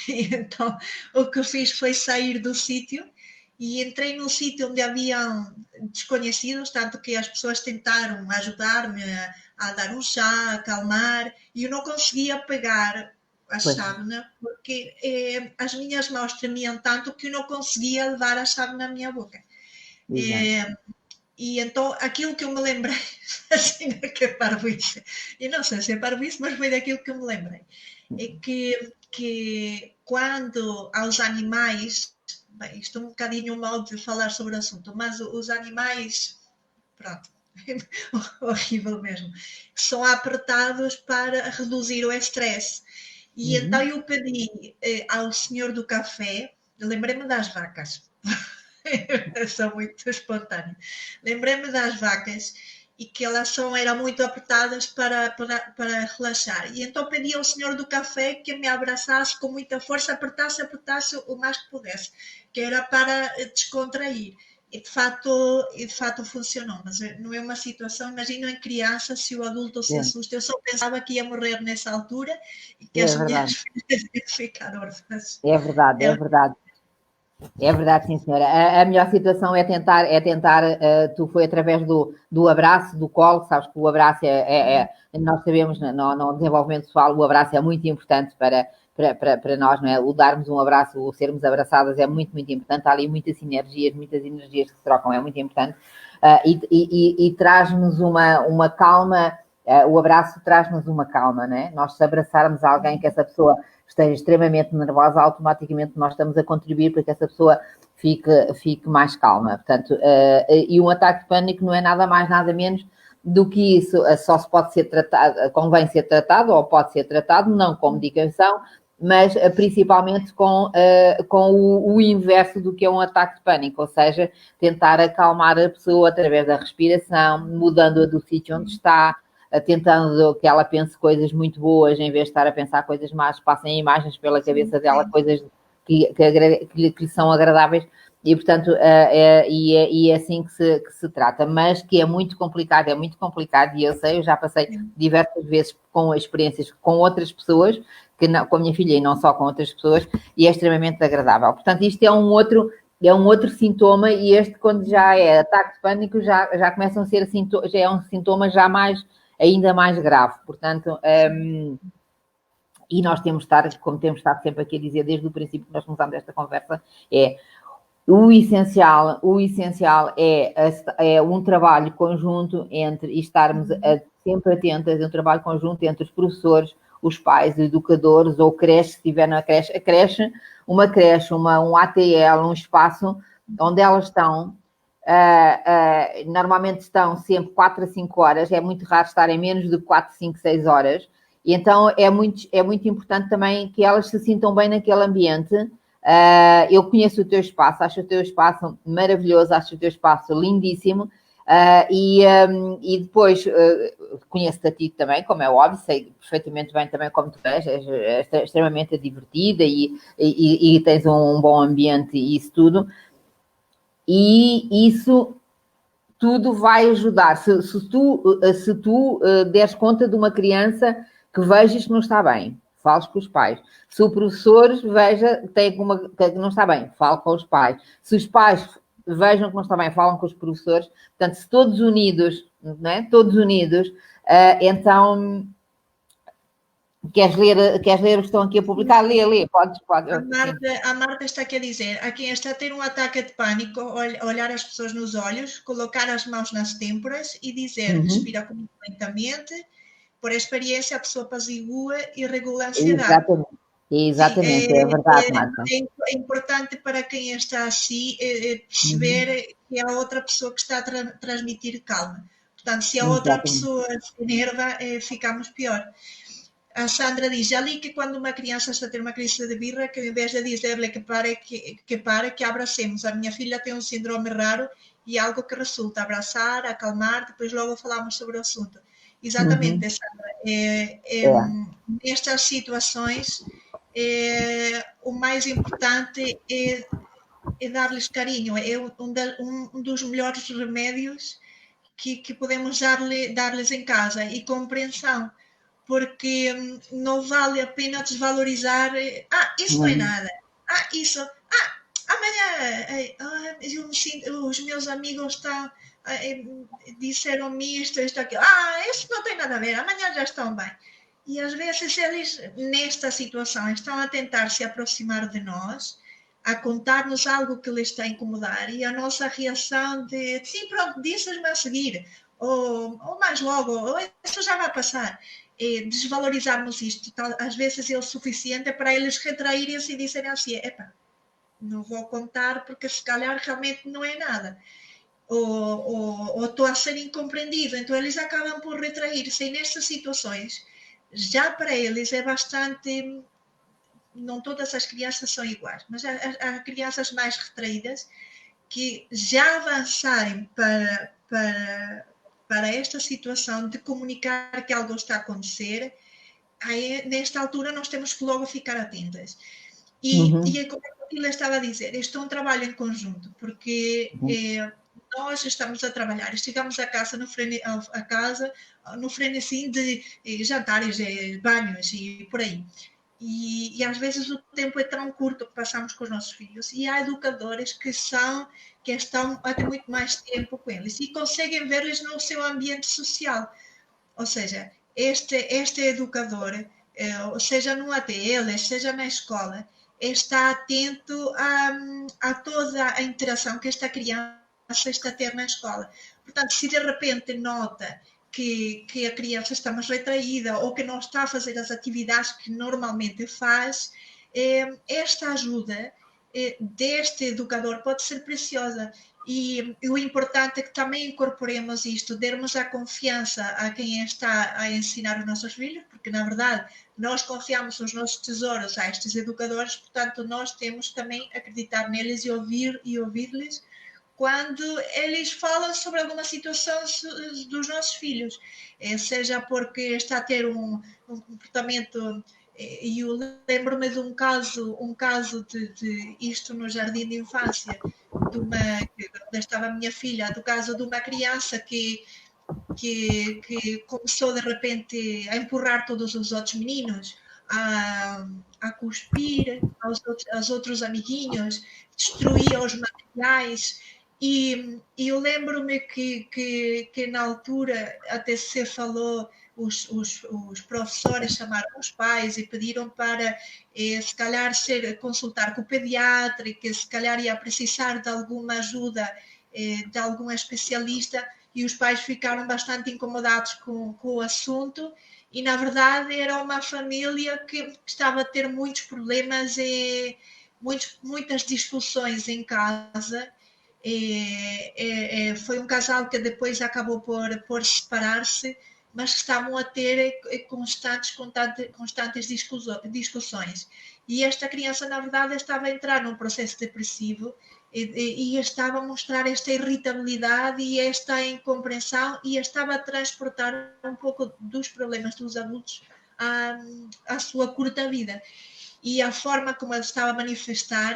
Então, o que eu fiz foi sair do sítio e entrei num sítio onde havia desconhecidos, tanto que as pessoas tentaram ajudar-me a dar um chá, a acalmar, e eu não conseguia pegar a chávena, porque as minhas mãos tremiam tanto que eu não conseguia levar a chave na minha boca. E então, aquilo que eu me lembrei, assim, que é parvoíce, e não sei se é parvoíce, mas foi daquilo que eu me lembrei, é que quando aos animais, bem, isto é um bocadinho mal de falar sobre o assunto, mas os animais, pronto, horrível mesmo, são apertados para reduzir o estresse. E então eu pedi ao senhor do café, lembrei-me das vacas, eu sou muito espontânea, lembrei-me das vacas e que elas eram muito apertadas para relaxar. E então pedi ao senhor do café que me abraçasse com muita força, apertasse o mais que pudesse, que era para descontrair. E de fato funcionou, mas não é uma situação, imagino em criança, se o adulto se assusta, eu só pensava que ia morrer nessa altura e que as minhas filhas iam ficar órfãs. É verdade, é verdade. É verdade, sim, senhora. A melhor situação é tentar, tu foi através do abraço, do colo, sabes que o abraço nós sabemos, no desenvolvimento pessoal, o abraço é muito importante para nós, não é? O darmos um abraço, o sermos abraçadas é muito, muito importante. Há ali muitas energias que se trocam, é muito importante. E traz-nos uma calma, o abraço traz-nos uma calma, não é? Nós se abraçarmos alguém que essa pessoa esteja extremamente nervosa, automaticamente nós estamos a contribuir para que essa pessoa fique mais calma. Portanto, e um ataque de pânico não é nada mais, nada menos do que isso. Só se pode ser tratado, convém ser tratado, ou pode ser tratado, não com medicação, mas principalmente com o inverso do que é um ataque de pânico, ou seja, tentar acalmar a pessoa através da respiração, mudando-a do sítio onde está, tentando que ela pense coisas muito boas, em vez de estar a pensar coisas más, passem imagens pela cabeça dela, coisas que lhe são agradáveis, e portanto é assim que se trata, mas que é muito complicado, e eu sei, eu já passei diversas vezes com experiências com outras pessoas, com a minha filha e não só com outras pessoas, e é extremamente agradável. Portanto, isto é um outro sintoma, e este, quando já é ataque de pânico, já começam a ser já é um sintoma já ainda mais grave. Portanto, e nós temos de estar, como temos estado sempre aqui a dizer, desde o princípio que nós começamos esta conversa, o essencial é um trabalho conjunto e estarmos sempre atentas, um trabalho conjunto entre os professores, os pais, os educadores, ou creche, se estiver na creche, um ATL, um espaço onde elas estão. Normalmente estão sempre 4 a 5 horas, é muito raro estarem menos de 4, 5, 6 horas, e então é muito importante também que elas se sintam bem naquele ambiente. Eu conheço o teu espaço, acho o teu espaço maravilhoso, acho o teu espaço lindíssimo, e depois conheço-te a ti também, como é óbvio, sei perfeitamente bem também como tu és extremamente divertida e tens um bom ambiente e isso tudo. E isso tudo vai ajudar. Se tu deres conta de uma criança que vejas que não está bem, fales com os pais. Se o professor veja que não está bem, fale com os pais. Se os pais vejam que não está bem, falam com os professores. Portanto, se todos unidos, não é? Todos unidos, então... Queres ler o que estão aqui a publicar? Lê, pode. A Marta está aqui a dizer, a quem está a ter um ataque de pânico, olhar as pessoas nos olhos, colocar as mãos nas têmporas e dizer, respira lentamente, por experiência a pessoa apazigua e regula a ansiedade. Exatamente, é verdade, Marta. É importante para quem está assim perceber que é a outra pessoa que está a transmitir calma. Portanto, se a outra pessoa se enerva, ficamos pior. A Sandra diz, já li que quando uma criança está a ter uma crise de birra, que ao invés de dizer-lhe que abracemos. A minha filha tem um síndrome raro e algo que resulta abraçar, acalmar, depois logo falamos sobre o assunto. Exatamente, Sandra. Nestas situações, o mais importante é dar-lhes carinho. É um dos melhores remédios que podemos dar-lhes em casa. E compreensão. Porque não vale a pena desvalorizar. Isso não é nada. Amanhã os meus amigos disseram-me isto, aquilo. Isso não tem nada a ver, amanhã já estão bem. E às vezes eles, nesta situação, estão a tentar se aproximar de nós, a contar-nos algo que lhes está a incomodar, e a nossa reação de, sim, pronto, dizes-me a seguir, ou mais logo, ou isso já vai passar. Desvalorizarmos isto, às vezes é o suficiente para eles retraírem-se e dizerem assim, não vou contar porque se calhar realmente não é nada. Ou estou a ser incompreendido, então eles acabam por retrair-se. E nestas situações, já para eles é bastante... Não todas as crianças são iguais, mas há crianças mais retraídas que já avançarem para esta situação de comunicar que algo está a acontecer, aí, nesta altura nós temos que logo ficar atentas. E é como eu estava a dizer, este é um trabalho em conjunto, porque nós estamos a trabalhar, chegamos a casa no frenesim de jantares, banhos e por aí. E às vezes o tempo é tão curto que passamos com os nossos filhos, e há educadores que estão a ter muito mais tempo com eles e conseguem ver-lhes no seu ambiente social. Ou seja, este educador, seja no ATL, seja na escola, está atento a toda a interação que esta criança está a ter na escola. Portanto, se de repente nota que a criança está mais retraída ou que não está a fazer as atividades que normalmente faz, esta ajuda deste educador pode ser preciosa. E o importante é que também incorporemos isto, dermos a confiança a quem está a ensinar os nossos filhos, porque na verdade nós confiamos os nossos tesouros a estes educadores, portanto nós temos também acreditar neles e ouvir-lhes quando eles falam sobre alguma situação dos nossos filhos, seja porque está a ter um comportamento, e eu lembro-me de um caso de isto no jardim de infância, onde estava a minha filha, do caso de uma criança que começou de repente a empurrar todos os outros meninos, a cuspir aos outros amiguinhos, destruía os materiais. E eu lembro-me que na altura até se falou, os professores chamaram os pais e pediram para se calhar consultar com o pediatra, que se calhar ia precisar de alguma ajuda de algum especialista, e os pais ficaram bastante incomodados com o assunto, e na verdade era uma família que estava a ter muitos problemas e muitas discussões em casa. Foi um casal que depois acabou por separar-se, mas que estavam a ter constantes discussões. E esta criança, na verdade, estava a entrar num processo depressivo e estava a mostrar esta irritabilidade e esta incompreensão, e estava a transportar um pouco dos problemas dos adultos à sua curta vida. E a forma como ele estava a manifestar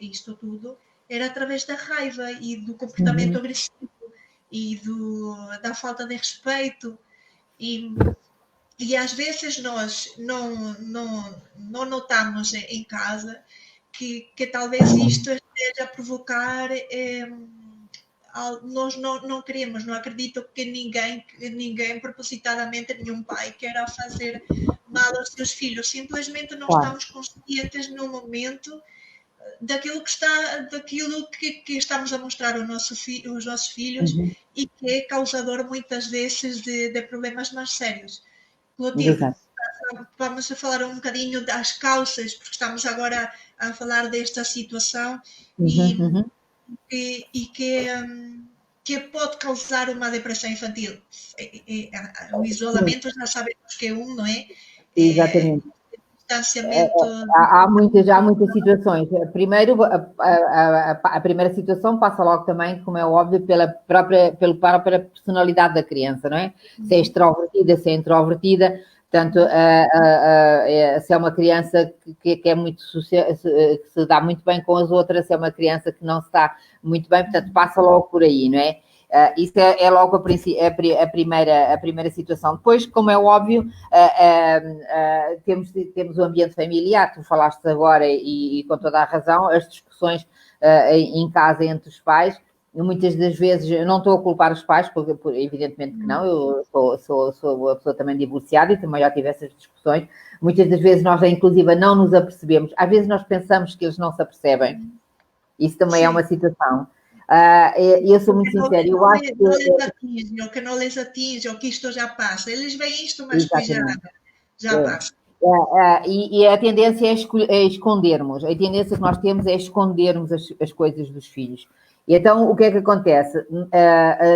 isto tudo era através da raiva e do comportamento agressivo e da falta de respeito. E E às vezes nós não notamos em casa que talvez isto esteja a provocar. Nós não queremos, não acredito que ninguém propositadamente, nenhum pai queira fazer mal aos seus filhos, simplesmente não estamos conscientes no momento daquilo que estamos a mostrar aos nossos filhos e que é causador muitas vezes de problemas mais sérios. Clotilde, vamos a falar um bocadinho das causas, porque estamos agora a falar desta situação e que pode causar uma depressão infantil. O isolamento já sabemos que é não é? Exatamente. Distanciamento. Há muitas situações. Primeiro, a primeira situação passa logo também, como é óbvio, pela própria personalidade da criança, não é? Se é extrovertida, se é introvertida. Portanto, se é uma criança que é muito que se dá muito bem com as outras, se é uma criança que não se dá muito bem, portanto, passa logo por aí, não é? Isso é logo a primeira situação. Depois, como é óbvio, temos o ambiente familiar, tu falaste agora e com toda a razão, as discussões em casa entre os pais. Muitas das vezes, eu não estou a culpar os pais, porque evidentemente que não, eu sou uma pessoa também divorciada e também já tive essas discussões. Muitas das vezes nós, inclusive, não nos apercebemos. Às vezes nós pensamos que eles não se apercebem. Isso também é uma situação. Eu sou muito sincera. Eu acho que não lhes atinge, ou que isto já passa. Eles veem isto, mas depois já passa. E a tendência é escondermos. A tendência que nós temos é escondermos as coisas dos filhos. E então, o que é que acontece?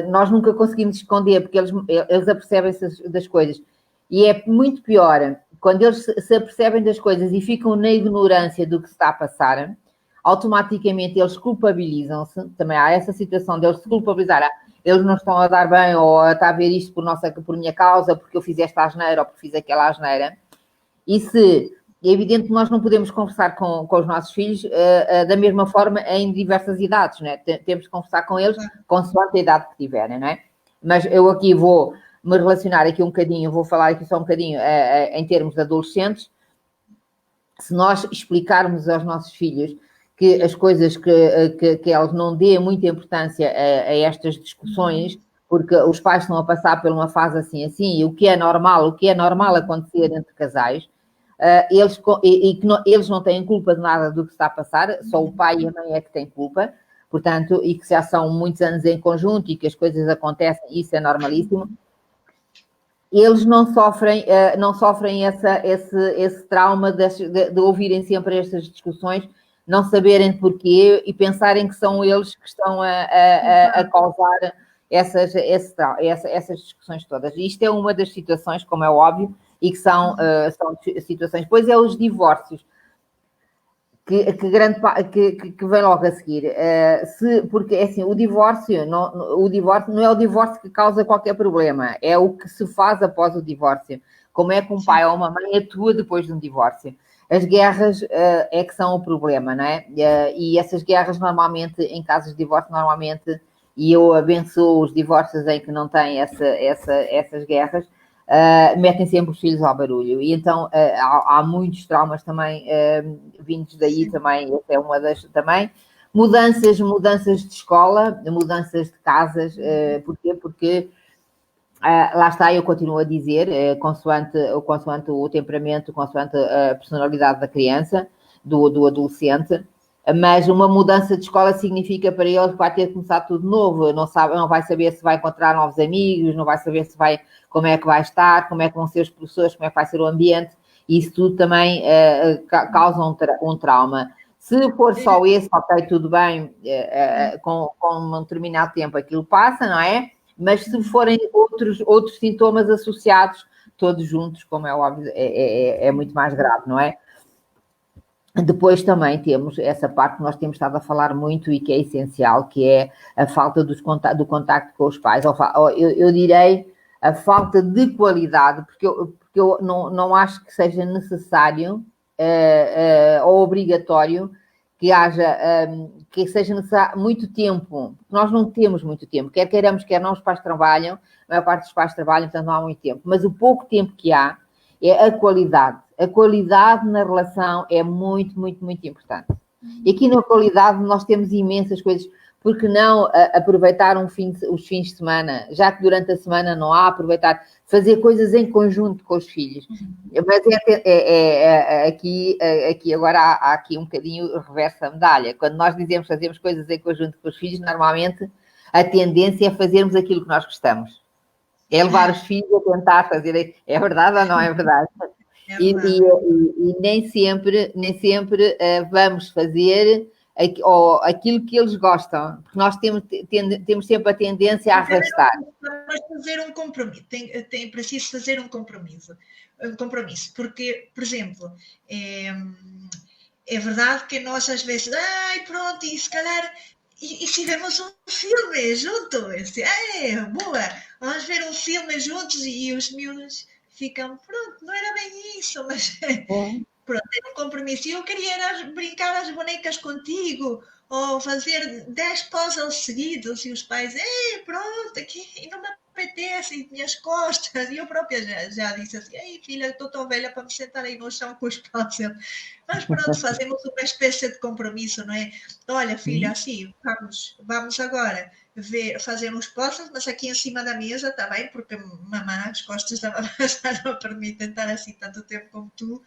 Nós nunca conseguimos esconder, porque eles apercebem-se das coisas. E é muito pior, quando eles se apercebem das coisas e ficam na ignorância do que se está a passar, automaticamente eles culpabilizam-se. Também há essa situação deles se culpabilizar. Eles não estão a dar bem, ou está a ver isto por minha causa, porque eu fiz esta asneira, ou porque fiz aquela asneira. É evidente que nós não podemos conversar com os nossos filhos da mesma forma em diversas idades, não é? Temos que conversar com eles consoante a idade que tiverem, não é? Mas eu aqui vou me relacionar aqui um bocadinho, vou falar aqui só um bocadinho em termos de adolescentes. Se nós explicarmos aos nossos filhos que as coisas que eles não dêem muita importância a estas discussões, porque os pais estão a passar por uma fase assim, e o que é normal acontecer entre casais, eles não têm culpa de nada do que está a passar, só o pai e a mãe é que têm culpa, portanto, e que já são muitos anos em conjunto e que as coisas acontecem, isso é normalíssimo. Eles não sofrem esse trauma de ouvirem sempre estas discussões, não saberem porquê e pensarem que são eles que estão a causar essas discussões todas. E isto é uma das situações, como é óbvio, e que são situações. Depois é os divórcios, que vem logo a seguir. Porque, assim, o divórcio não é o divórcio que causa qualquer problema, é o que se faz após o divórcio. Como é que um pai ou uma mãe atua depois de um divórcio. As guerras é que são o problema, não é? E essas guerras, normalmente, em casos de divórcio, e eu abençoo os divórcios em que não têm essas guerras, metem sempre os filhos ao barulho. E então há muitos traumas também vindos daí. Sim. Também, essa é uma das também. Mudanças de escola, mudanças de casas. Porquê? Porque lá está, eu continuo a dizer, consoante o temperamento, consoante a personalidade da criança, do adolescente. Mas uma mudança de escola significa para ele que vai ter que começar tudo novo, não vai saber se vai encontrar novos amigos, não vai saber como é que vai estar, como é que vão ser os professores, como é que vai ser o ambiente, e isso tudo também causa um trauma. Se for só esse, ok, tudo bem, com um determinado tempo aquilo passa, não é? Mas se forem outros sintomas associados, todos juntos, como é óbvio, é muito mais grave, não é? Depois também temos essa parte que nós temos estado a falar muito e que é essencial, que é a falta do contacto com os pais. Eu direi a falta de qualidade, porque eu não acho que seja necessário ou obrigatório que haja, que seja necessário muito tempo. Nós não temos muito tempo, quer queiramos, quer não, os pais trabalham, a maior parte dos pais trabalham, portanto não há muito tempo. Mas o pouco tempo que há é a qualidade. A qualidade na relação é muito, muito, muito importante. E aqui na qualidade nós temos imensas coisas. Por que não aproveitar os fins de semana, já que durante a semana não há, aproveitar, fazer coisas em conjunto com os filhos. Mas aqui agora há aqui um bocadinho o reverso da medalha. Quando nós dizemos que fazemos coisas em conjunto com os filhos, normalmente a tendência é fazermos aquilo que nós gostamos. É levar os filhos a tentar fazer. É verdade ou não é verdade? E nem sempre vamos fazer aquilo que eles gostam, porque nós temos sempre a tendência a arrastar. Mas fazer um compromisso, preciso fazer um compromisso, porque, por exemplo, é verdade que nós às vezes, pronto, e se calhar, e se vemos um filme juntos, boa, vamos ver um filme juntos e os miúdos ficam, pronto, não era bem isso, mas pronto, é um compromisso. E eu queria brincar às bonecas contigo, ou fazer 10 puzzles seguidos, e os pais, pronto, aqui não me apetece, e minhas costas, e eu própria já disse assim, filha, estou tão velha para me sentar aí no chão com os puzzles. Mas pronto, fazemos uma espécie de compromisso, não é? Olha, filha, assim, vamos agora fazer uns puzzles, mas aqui em cima da mesa, está bem? Porque mamãe, as costas da mamãe já não permitem estar assim tanto tempo como tu.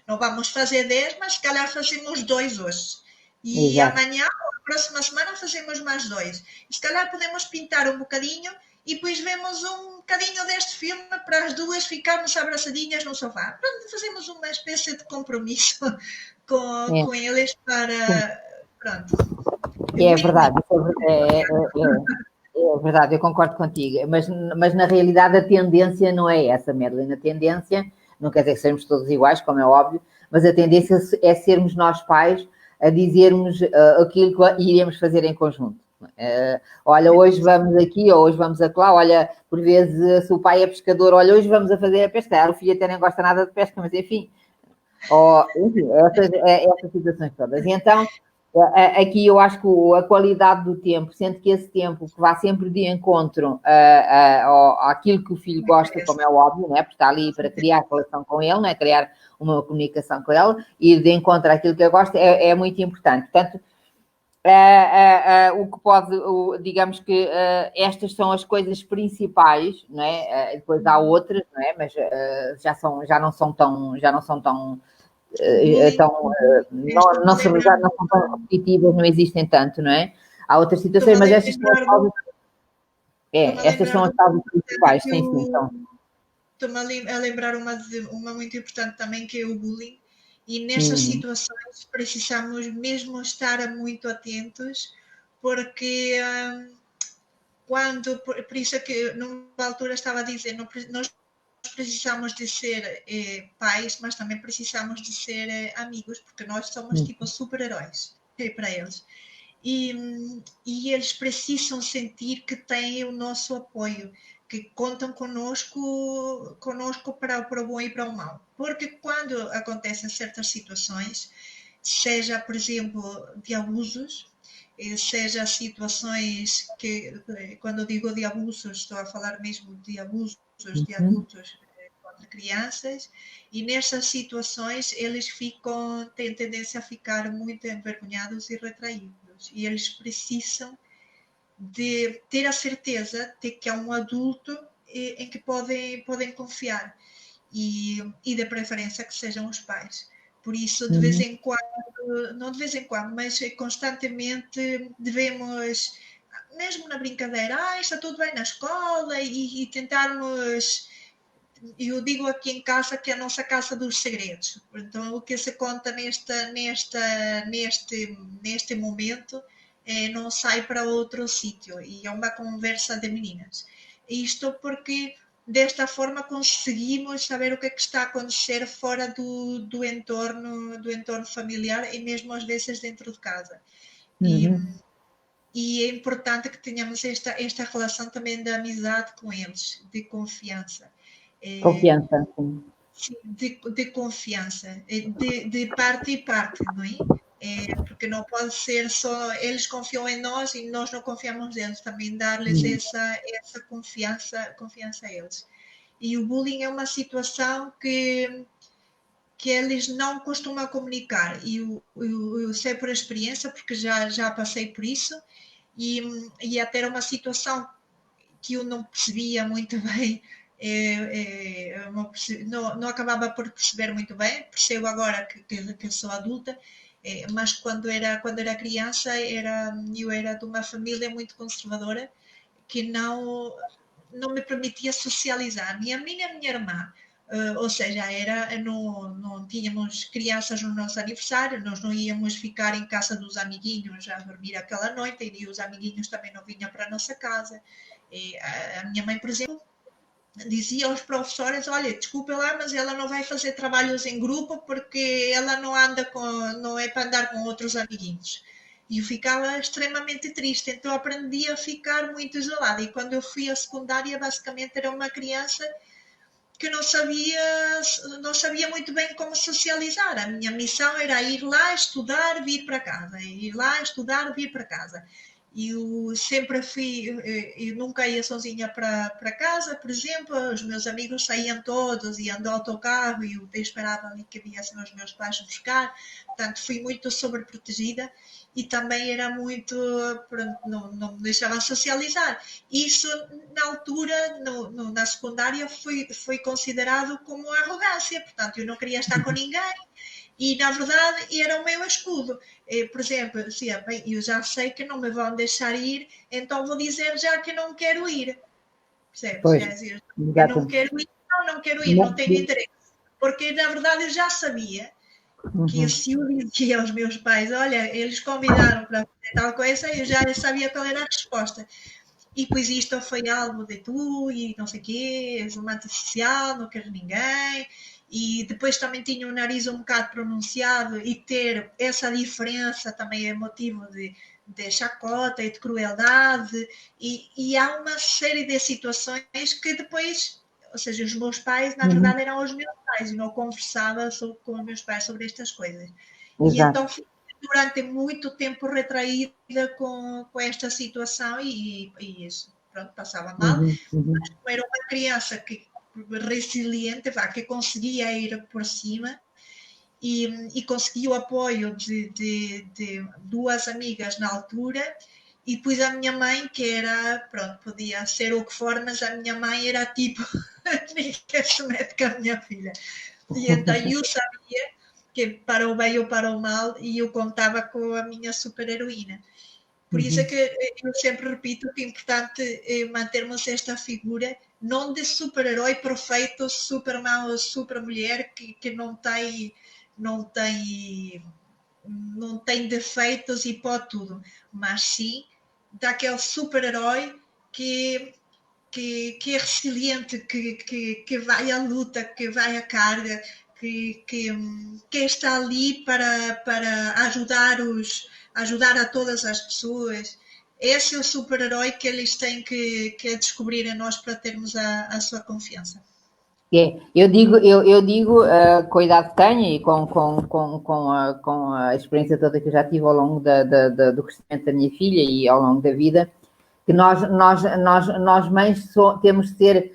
Não vamos fazer 10, mas se calhar fazemos 2 hoje. E exato. Amanhã, ou a próxima semana, fazemos mais 2. Se calhar podemos pintar um bocadinho e depois vemos um bocadinho deste filme para as duas ficarmos abraçadinhas no sofá. Pronto, fazemos uma espécie de compromisso com eles para... Pronto. É verdade. É verdade, eu concordo contigo. Mas na realidade a tendência não é essa, Madeline. A tendência... Não quer dizer que sejamos todos iguais, como é óbvio, mas a tendência é sermos nós pais a dizermos aquilo que iremos fazer em conjunto. Olha, hoje vamos aqui, ou hoje vamos acolá. Olha, por vezes, se o pai é pescador, olha, hoje vamos a fazer a pesca. O filho até nem gosta nada de pesca, mas enfim. Enfim, essas situações todas. E então, aqui eu acho que a qualidade do tempo, sendo que esse tempo que vá sempre de encontro àquilo que o filho gosta, como é óbvio, né? Porque está ali para criar relação com ele, né? Criar uma comunicação com ele, ir de encontro àquilo que ele gosta é muito importante. Portanto, o que pode, digamos que estas são as coisas principais, não é? Depois há outras, não é? Mas já não são tão não são tão repetitivas, não existem tanto, não é? Há outras situações, mas estas são as causas principais, sim. Estou-me a lembrar uma muito importante também, que é o bullying, e nestas situações precisamos mesmo estar muito atentos, porque por isso é que numa altura estava a dizer, nós precisamos de ser pais, mas também precisamos de ser amigos, porque nós somos tipo super-heróis para eles. E eles precisam sentir que têm o nosso apoio, que contam conosco para o bom e para o mal. Porque quando acontecem certas situações, seja, por exemplo, de abusos, seja situações que, quando eu digo de abusos, estou a falar mesmo de abusos de adultos contra crianças, e nessas situações eles têm tendência a ficar muito envergonhados e retraídos, e eles precisam de ter a certeza de que há um adulto em que podem confiar, e de preferência que sejam os pais. Por isso, de vez em quando, não de vez em quando, mas constantemente devemos, mesmo na brincadeira, está tudo bem na escola, e tentarmos... Eu digo aqui em casa que é a nossa casa dos segredos. Então, o que se conta neste momento não sai para outro sítio, e é uma conversa de meninas. Isto porque desta forma conseguimos saber o que é que está a acontecer fora do entorno familiar, e mesmo às vezes dentro de casa. E é importante que tenhamos esta relação também de amizade com eles, de confiança. Confiança, sim. De confiança, de parte e parte, não é? porque não pode ser só eles confiam em nós e nós não confiamos neles, também dar-lhes essa confiança a eles. E o bullying é uma situação que eles não costumam comunicar, e eu sei por experiência, porque já passei por isso, e até era uma situação que eu não percebia muito bem, não acabava por perceber muito bem, percebo agora que sou adulta, mas quando era criança, eu era de uma família muito conservadora, que não me permitia socializar, nem a mim nem a minha irmã. Ou seja, não tínhamos crianças no nosso aniversário, nós não íamos ficar em casa dos amiguinhos a dormir aquela noite, e os amiguinhos também não vinham para a nossa casa. A minha mãe, por exemplo, dizia aos professores: olha, desculpa lá, mas ela não vai fazer trabalhos em grupo porque ela não é para andar com outros amiguinhos. E eu ficava extremamente triste, então aprendi a ficar muito isolada. E quando eu fui à secundária, basicamente era uma criança que não sabia muito bem como socializar. A minha missão era ir lá, estudar, vir para casa. Ir lá, estudar, vir para casa. E eu sempre eu nunca ia sozinha para casa, por exemplo. Os meus amigos saíam todos, iam do autocarro, e eu esperava ali que viessem os meus pais buscar. Portanto, fui muito sobreprotegida, e também era muito, não me deixava socializar. Isso, na altura, na secundária, foi considerado como arrogância. Portanto, eu não queria estar com ninguém, e, na verdade, era o meu escudo. Por exemplo, dizia: bem, eu já sei que não me vão deixar ir, então vou dizer já que não quero ir. Percebes? Quer dizer, eu não quero ir, não quero ir, não tenho interesse. Porque, na verdade, eu já sabia que se eu dizia aos meus pais: olha, eles convidaram para fazer tal coisa, eu já sabia qual era a resposta. E pois isto foi algo de tu, e não sei o quê, és uma antissocial, não queres ninguém. E depois também tinha o nariz um bocado pronunciado, e ter essa diferença também é motivo de chacota e de crueldade. E há uma série de situações que depois, ou seja, os meus pais, na verdade, eram os meus pais, e não conversava com os meus pais sobre estas coisas. Exato. E então fiquei durante muito tempo retraída com esta situação, e isso, pronto, passava mal. Mas como era uma criança resiliente, que conseguia ir por cima, e consegui o apoio de duas amigas na altura, e depois a minha mãe, que era, pronto, podia ser o que for, mas a minha mãe era tipo: ninguém se mete com a minha filha. E então eu sabia que para o bem ou para o mal, e eu contava com a minha super-heroína. Por isso é que eu sempre repito que é importante mantermos esta figura, não de super-herói perfeito, super-mão ou super-mulher, que não tem defeitos e pode tudo, mas sim daquele super-herói que é resiliente, que vai à luta, que vai à carga, que está ali para ajudar a todas as pessoas. Esse é o super-herói que eles têm que descobrir em nós, para termos a sua confiança. Eu digo com a idade que tenho, e com a experiência toda que eu já tive ao longo do crescimento da minha filha e ao longo da vida, que nós mães temos de ser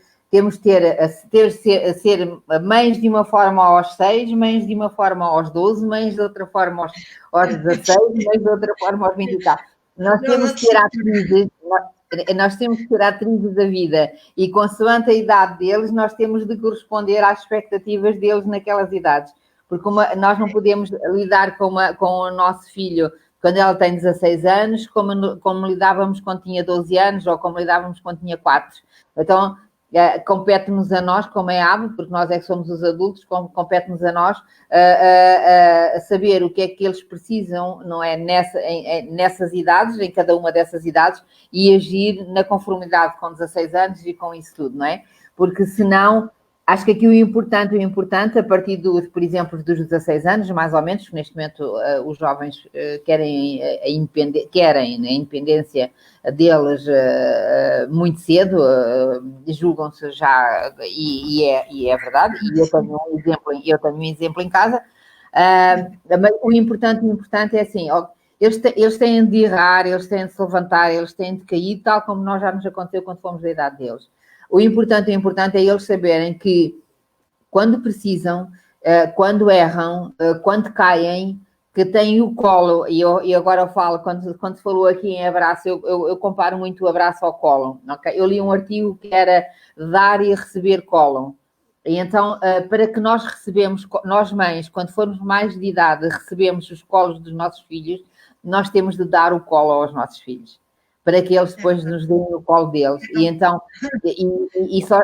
mães de uma forma aos 6, mães de uma forma aos 12, mães de outra forma aos 16, mães de outra forma aos 20 e tal. Nós temos que ser atrizes da vida, e consoante a idade deles, nós temos de corresponder às expectativas deles naquelas idades, porque nós não podemos lidar com o nosso filho quando ela tem 16 anos, como lidávamos quando tinha 12 anos, ou como lidávamos quando tinha 4. Então, compete-nos a nós, como é hábito, porque nós é que somos os adultos, compete-nos a nós a saber o que é que eles precisam, não é, nessas idades, em cada uma dessas idades, e agir na conformidade com 16 anos e com isso tudo, não é? Porque senão, acho que aqui o importante, a partir por exemplo, dos 16 anos, mais ou menos, que neste momento os jovens querem a independência deles muito cedo, julgam-se já, e é verdade, e eu tenho um exemplo em casa. Mas o importante é assim, eles têm de errar, eles têm de se levantar, eles têm de cair, tal como nós já nos aconteceu quando fomos da idade deles. O importante é eles saberem que quando precisam, quando erram, quando caem, que têm o colo, e agora eu falo, quando se falou aqui em abraço, eu comparo muito o abraço ao colo, okay? Eu li um artigo que era dar e receber colo, e então, para que nós mães, quando formos mais de idade, recebemos os colos dos nossos filhos, nós temos de dar o colo aos nossos filhos, para que eles depois nos deem o colo deles, e então,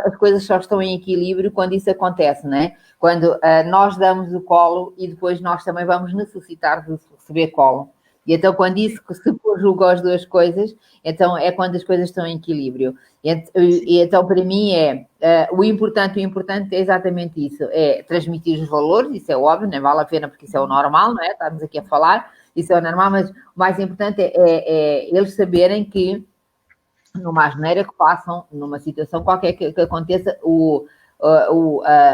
as coisas só estão em equilíbrio quando isso acontece, não é? Quando nós damos o colo e depois nós também vamos necessitar de receber colo. E então, quando isso se conjuga as duas coisas, então é quando as coisas estão em equilíbrio. E então, para mim, o importante é exatamente isso, é transmitir os valores, isso é óbvio, não vale a pena porque isso é o normal, não é? Estamos aqui a falar, isso é o normal, mas o mais importante é eles saberem que, numa asneira que façam, numa situação qualquer que aconteça,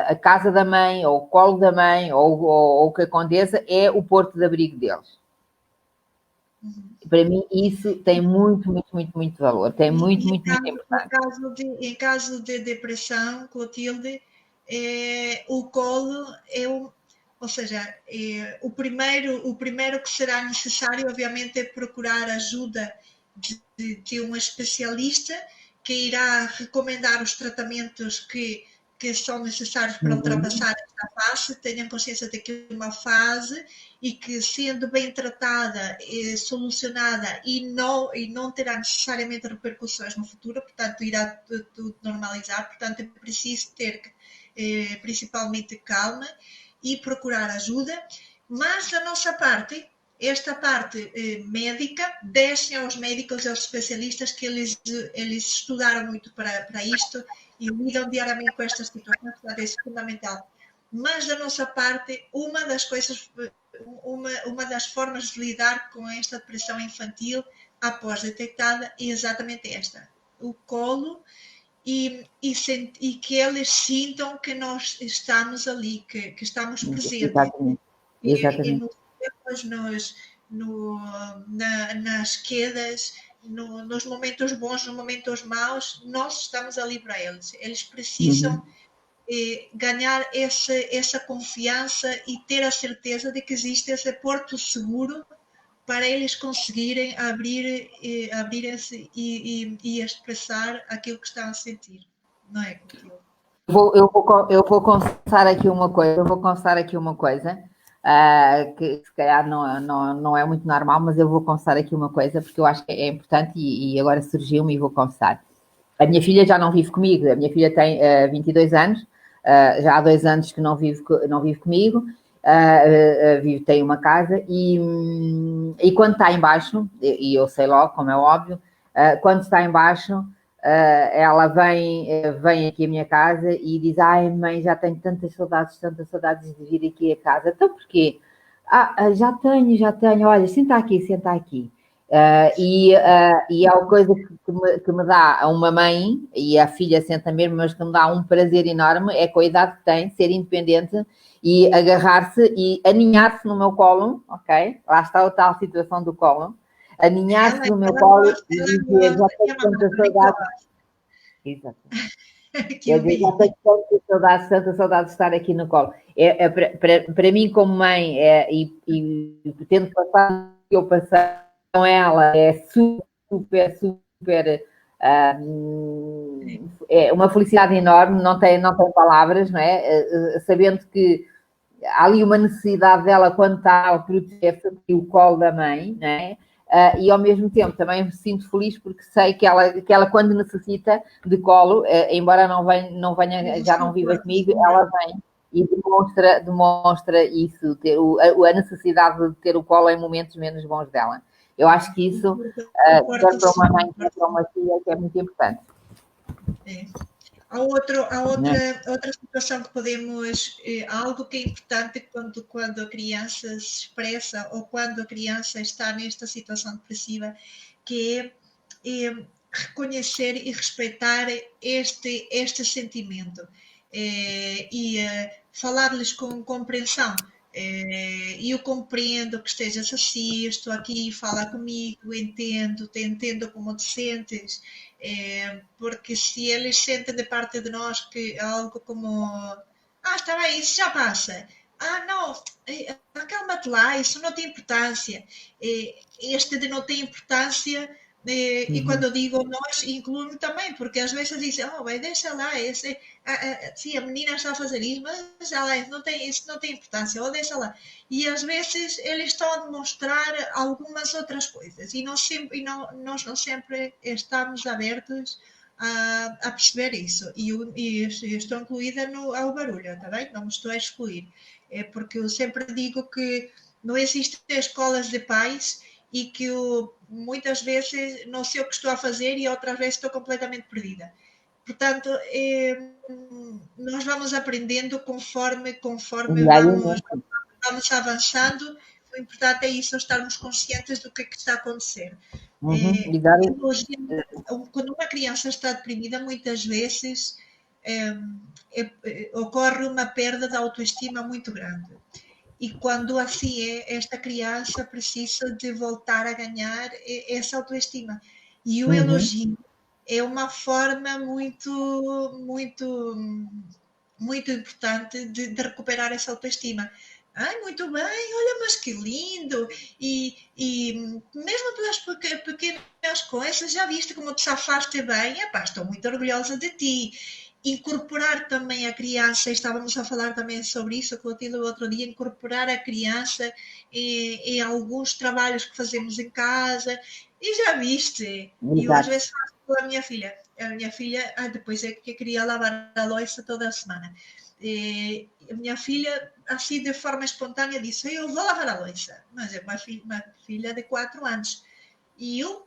a casa da mãe, ou o colo da mãe, ou o que aconteça, é o porto de abrigo deles. Para mim, isso tem muito valor, tem muito importante. Em caso de depressão, Clotilde, o colo ou seja, o primeiro que será necessário, obviamente, é procurar ajuda de um especialista que irá recomendar os tratamentos que são necessários para ultrapassar esta fase. Tenham consciência de que é uma fase e que, sendo bem tratada, solucionada e não terá necessariamente repercussões no futuro, portanto, irá tudo normalizar. Portanto, é preciso ter principalmente calma e procurar ajuda, mas da nossa parte, esta parte médica, deixem aos médicos e aos especialistas que eles estudaram muito para isto e lidam diariamente com estas situações, portanto, é fundamental. Mas da nossa parte, uma das formas de lidar com esta depressão infantil após detectada é exatamente esta: o colo, e que eles sintam que nós estamos ali, que estamos presentes. Exatamente. Nas quedas, nos momentos bons, nos momentos maus, nós estamos ali para eles. Eles precisam ganhar essa confiança e ter a certeza de que existe esse porto seguro para eles conseguirem abrir-se e expressar aquilo que estão a sentir, não é, Clotilde? Eu vou confessar aqui uma coisa, que se calhar não é muito normal, mas eu vou confessar aqui uma coisa, porque eu acho que é importante e agora surgiu-me e vou confessar. A minha filha já não vive comigo, a minha filha tem 22 anos, já há 2 anos que não vive comigo, tem uma casa e quando está em baixo, e eu sei logo, como é óbvio, quando está em baixo, ela vem aqui à minha casa e diz: ai mãe, já tenho tantas saudades de vir aqui a casa. Então porquê? Já tenho, olha, senta aqui. E é uma coisa que me dá a uma mãe, e a filha senta mesmo, mas que me dá um prazer enorme, é com a idade que tem, ser independente e agarrar-se e aninhar-se no meu colo, ok? Lá está a tal situação do colo. Aninhar-se no meu colo e dizer: já tenho tanta saudade. Exato. Já tenho tanta saudade de estar aqui no colo. Para mim, como mãe, e tendo passado o que eu passei com ela, é super é uma felicidade enorme, não tem palavras, não é? Sabendo que há ali uma necessidade dela quando está a proteger-se o colo da mãe, não é? E ao mesmo tempo também me sinto feliz porque sei que ela quando necessita de colo, embora não venha, já não viva comigo, ela vem e demonstra isso, a necessidade de ter o colo em momentos menos bons dela. Eu acho que isso, quer para uma mãe, quer para uma filha, é muito importante. Há outra situação que podemos, algo que é importante quando a criança se expressa ou quando a criança está nesta situação depressiva, que é reconhecer e respeitar este sentimento e falar-lhes com compreensão. E eu compreendo que estejas assim, estou aqui, fala comigo, entendo como te sentes, porque se eles sentem de parte de nós que é algo como, está bem, isso já passa, não, acalma-te lá, isso não tem importância, este de não ter importância. E quando eu digo nós, incluo-me também, porque às vezes dizem, vai, deixa lá, sim, a menina está a fazer isso, mas ela isso não tem importância, ou deixa lá. E às vezes eles estão a demonstrar algumas outras coisas, e nós não sempre estamos abertos a perceber isso. E eu estou incluída ao barulho, está bem? Não me estou a excluir. Porque eu sempre digo que não existem escolas de pais e que muitas vezes não sei o que estou a fazer e outras vezes estou completamente perdida. Portanto, nós vamos aprendendo conforme vamos avançando. O importante é isso, estarmos conscientes do que está a acontecer. Quando uma criança está deprimida, muitas vezes ocorre uma perda de autoestima muito grande. E quando assim esta criança precisa de voltar a ganhar essa autoestima. E o elogio é uma forma muito, muito, muito importante de recuperar essa autoestima. Muito bem, olha, mas que lindo! E mesmo pelas pequenas coisas, já viste como te safaste bem? Estou muito orgulhosa de ti. Incorporar também a criança, estávamos a falar também sobre isso, Clotilde, o outro dia, incorporar a criança em alguns trabalhos que fazemos em casa, e já viste, eu às vezes faço com a minha filha, depois é que queria lavar a louça toda a semana, a minha filha, assim de forma espontânea, disse, eu vou lavar a louça, mas é uma filha de 4 anos, e eu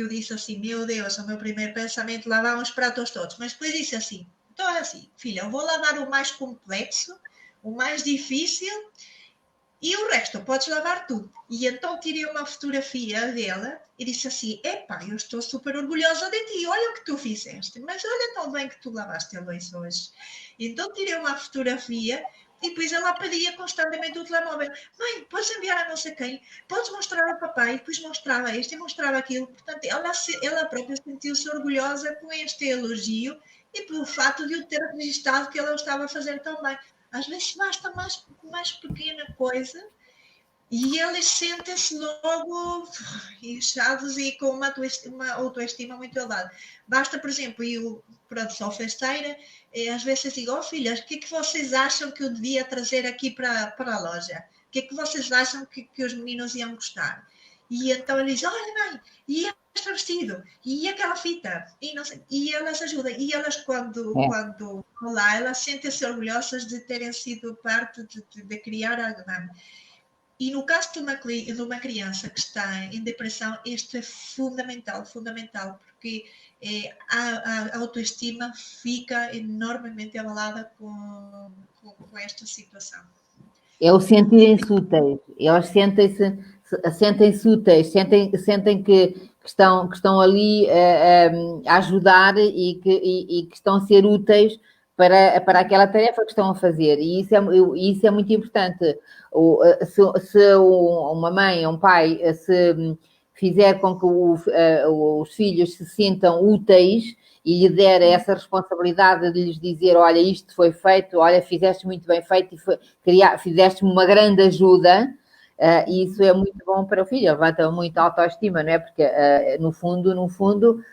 disse assim, meu Deus, o meu primeiro pensamento, lavar os pratos todos. Mas depois disse assim, então é assim, filha, eu vou lavar o mais complexo, o mais difícil, e o resto podes lavar tu. E então tirei uma fotografia dela e disse assim, eu estou super orgulhosa de ti, olha o que tu fizeste, mas olha tão bem que tu lavaste a louça hoje. Então tirei uma fotografia e depois ela pedia constantemente o telemóvel. Mãe, podes enviar a não sei quem? Podes mostrar ao papai? E depois mostrava isto e mostrava aquilo. Portanto, ela própria sentiu-se orgulhosa com este elogio e pelo fato de eu ter registrado que ela o estava a fazer tão bem. Às vezes basta mais pequena coisa e eles sentem-se logo inchados e com uma autoestima muito elevada. Basta, por exemplo, eu sou festeira, às vezes digo, filhas, o que é que vocês acham que eu devia trazer aqui para a loja? O que é que vocês acham que os meninos iam gostar? E então eles dizem, olha mãe, e este vestido, e aquela fita, e, não sei, e elas ajudam. E elas, quando vão lá, elas sentem-se orgulhosas de terem sido parte de criar algo. E no caso de uma criança que está em depressão, isto é fundamental, porque a autoestima fica enormemente abalada com esta situação. É o sentirem-se úteis, elas sentem-se úteis, sentem que estão ali a ajudar e que estão a ser úteis para aquela tarefa que estão a fazer, e isso é muito importante. Se uma mãe ou um pai se fizer com que os filhos se sintam úteis e lhe der essa responsabilidade de lhes dizer, olha, isto foi feito, olha, fizeste muito bem feito e fizeste uma grande ajuda, e isso é muito bom para o filho, levanta muito a autoestima, não é? Porque, no fundo,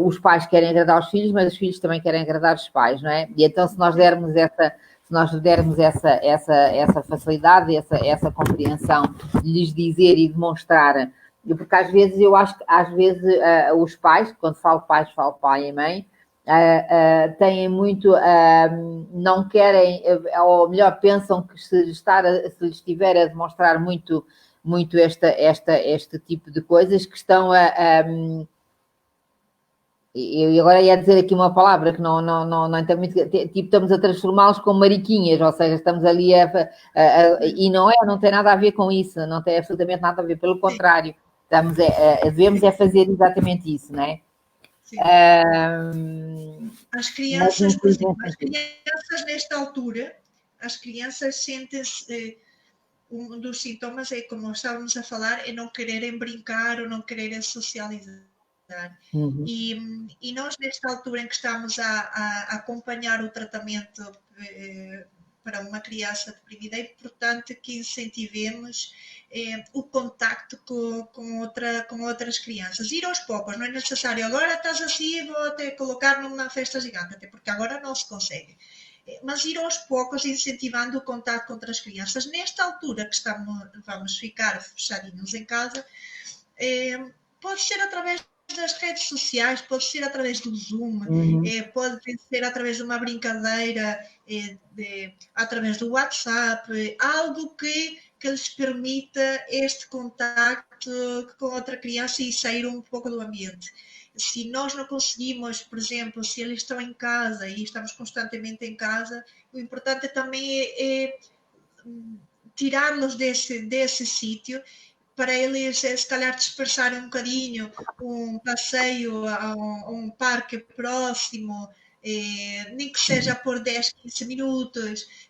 os pais querem agradar os filhos, mas os filhos também querem agradar os pais, não é? E então, se nós dermos essa facilidade, essa compreensão de lhes dizer e demonstrar, porque às vezes eu acho que os pais, quando falo pai e mãe, têm muito, não querem, ou melhor, pensam que se lhes estiver a demonstrar muito este tipo de coisas, que estão eu agora ia dizer aqui uma palavra que não tem muito, tipo, estamos a transformá-los como mariquinhas, ou seja, estamos ali e não tem nada a ver com isso, não tem absolutamente nada a ver, pelo contrário, devemos fazer exatamente isso, não é? Sim. As crianças, por exemplo, nesta altura, as crianças sentem-se um dos sintomas é, como estávamos a falar, é não quererem brincar ou não quererem socializar. E nós, nesta altura em que estamos a acompanhar o tratamento para uma criança deprimida, é importante que incentivemos o contacto com outras crianças. Ir aos poucos, não é necessário agora estás assim, vou até colocar numa festa gigante, até porque agora não se consegue. Mas ir aos poucos incentivando o contato com outras crianças. Nesta altura que vamos ficar fechadinhos em casa, pode ser através das redes sociais, pode ser através do Zoom, pode ser através de uma brincadeira, através do WhatsApp, algo que lhes permita este contacto com outra criança e sair um pouco do ambiente. Se nós não conseguimos, por exemplo, se eles estão em casa e estamos constantemente em casa, o importante também é tirá-los desse sítio para eles, se calhar, dispersarem um bocadinho, um passeio a um parque próximo, nem que seja por 10, 15 minutos,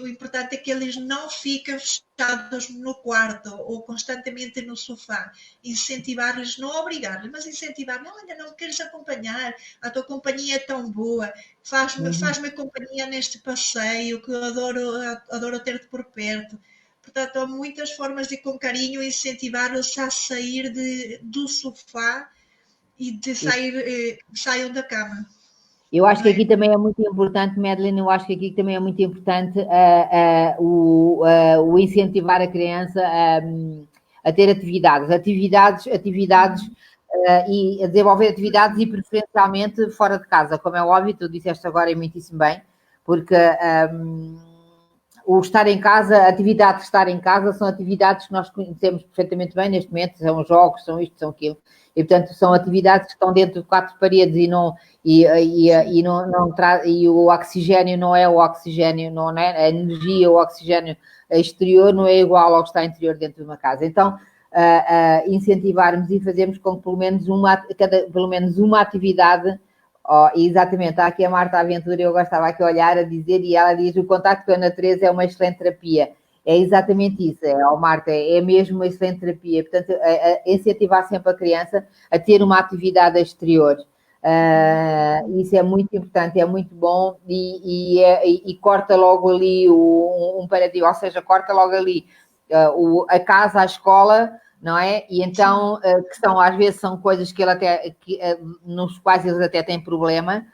o importante é que eles não fiquem fechados no quarto ou constantemente no sofá. Incentivar-lhes, não obrigar-lhes, mas incentivar-lhes, olha, não queres acompanhar, a tua companhia é tão boa, faz-me companhia neste passeio, que eu adoro ter-te por perto. Portanto, há muitas formas de, com carinho, incentivar-los a sair do sofá e de saiam da cama. Eu acho que aqui também é muito importante, Madeline, eu acho que aqui também é muito importante o incentivar a criança a ter atividades e a desenvolver atividades e preferencialmente fora de casa, como é óbvio, tu disseste agora e muitíssimo bem, porque o estar em casa, a atividade de estar em casa são atividades que nós conhecemos perfeitamente bem neste momento, são jogos, são isto, são aquilo, e portanto são atividades que estão dentro de 4 paredes e o oxigênio não é o oxigênio, não é a energia, o oxigênio exterior não é igual ao que está interior dentro de uma casa. Então, incentivarmos e fazermos com que pelo menos uma atividade. Exatamente, está aqui a Marta Aventura, eu gostava aqui a olhar, a dizer, e ela diz: o contacto com a natureza é uma excelente terapia. É exatamente isso, Marta, é mesmo uma excelente terapia. Portanto, incentivar sempre a criança a ter uma atividade exterior. Isso é muito importante, é muito bom e corta logo ali um paradigma, ou seja, corta logo ali a casa, a escola, não é? E então, que às vezes são coisas que nos quais eles até têm problema,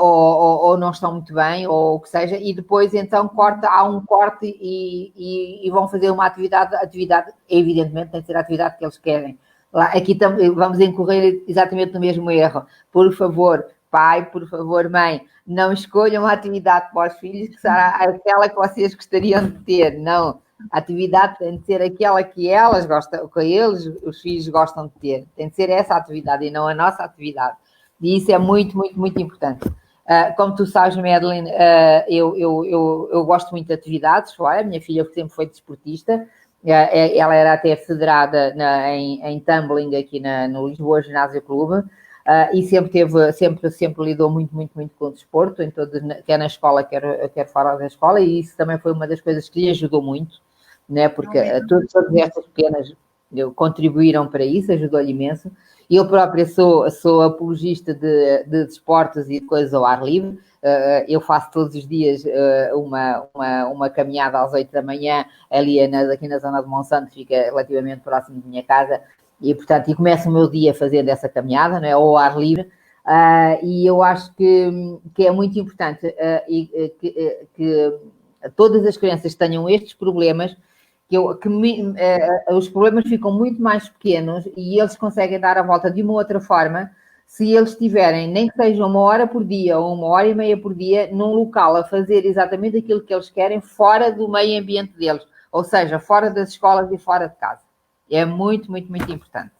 ou não estão muito bem, ou o que seja, e depois então há um corte e vão fazer uma atividade, evidentemente tem que ser a atividade que eles querem. Aqui vamos incorrer exatamente no mesmo erro. Por favor, pai, por favor, mãe, não escolham uma atividade para os filhos que será aquela que vocês gostariam de ter, não. A atividade tem de ser aquela que elas gostam, que os filhos gostam de ter. Tem de ser essa atividade e não a nossa atividade. E isso é muito, muito, muito importante. Como tu sabes, Madeline, eu gosto muito de atividades. A minha filha sempre foi desportista. Ela era até federada em tumbling aqui no Lisboa Ginásio Clube. E sempre lidou muito, muito, muito com o desporto, quer na escola, quer fora da escola. E isso também foi uma das coisas que lhe ajudou muito. Né? Porque todas estas pequenas contribuíram para isso, ajudou-lhe imenso. Eu própria sou apologista de desportos e de coisas ao ar livre. Eu faço todos os dias uma caminhada às 8 da manhã, aqui na zona de Monsanto, fica relativamente próximo de minha casa, e portanto começo o meu dia fazendo essa caminhada, né, ao ar livre. E eu acho que é muito importante que todas as crianças tenham estes problemas, os problemas ficam muito mais pequenos e eles conseguem dar a volta de uma outra forma se eles tiverem, nem que seja 1 hora por dia ou 1h30 por dia, num local a fazer exatamente aquilo que eles querem fora do meio ambiente deles, ou seja, fora das escolas e fora de casa. É muito, muito, muito importante.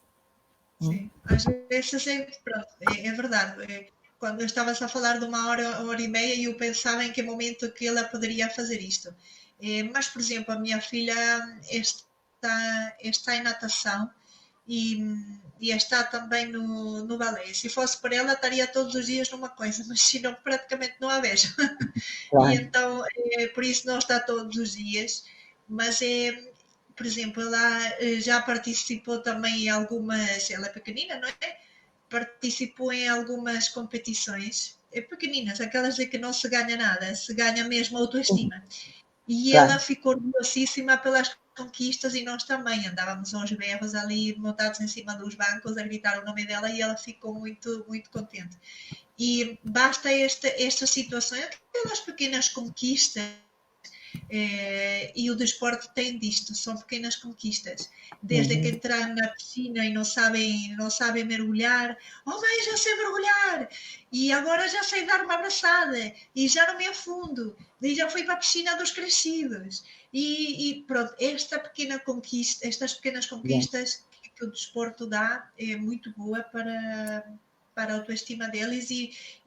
Sim, às vezes pronto, é verdade. Quando estavas a falar de 1h30, eu pensava em que momento que ela poderia fazer isto. Mas, por exemplo, a minha filha está em natação e está também no balé. Se fosse por ela, estaria todos os dias numa coisa, mas se não, praticamente não a vejo. Claro. E então, por isso não está todos os dias. mas por exemplo, ela já participou também em algumas, ela é pequenina, não é? Participou em algumas competições, pequeninas, aquelas de que não se ganha nada, se ganha mesmo autoestima. E Claro. ela ficou orgulhosíssima pelas conquistas e nós também andávamos aos berros ali montados em cima dos bancos a gritar o nome dela e ela ficou muito, muito contente. E basta esta situação, aquelas pequenas conquistas, e o desporto tem disto, são pequenas conquistas. Desde que entraram na piscina e não sabem mergulhar, oh mãe, já sei mergulhar, e agora já sei dar uma abraçada, e já não me afundo, e já fui para a piscina dos crescidos. E pronto, estas pequenas conquistas que o desporto dá é muito boa para a autoestima deles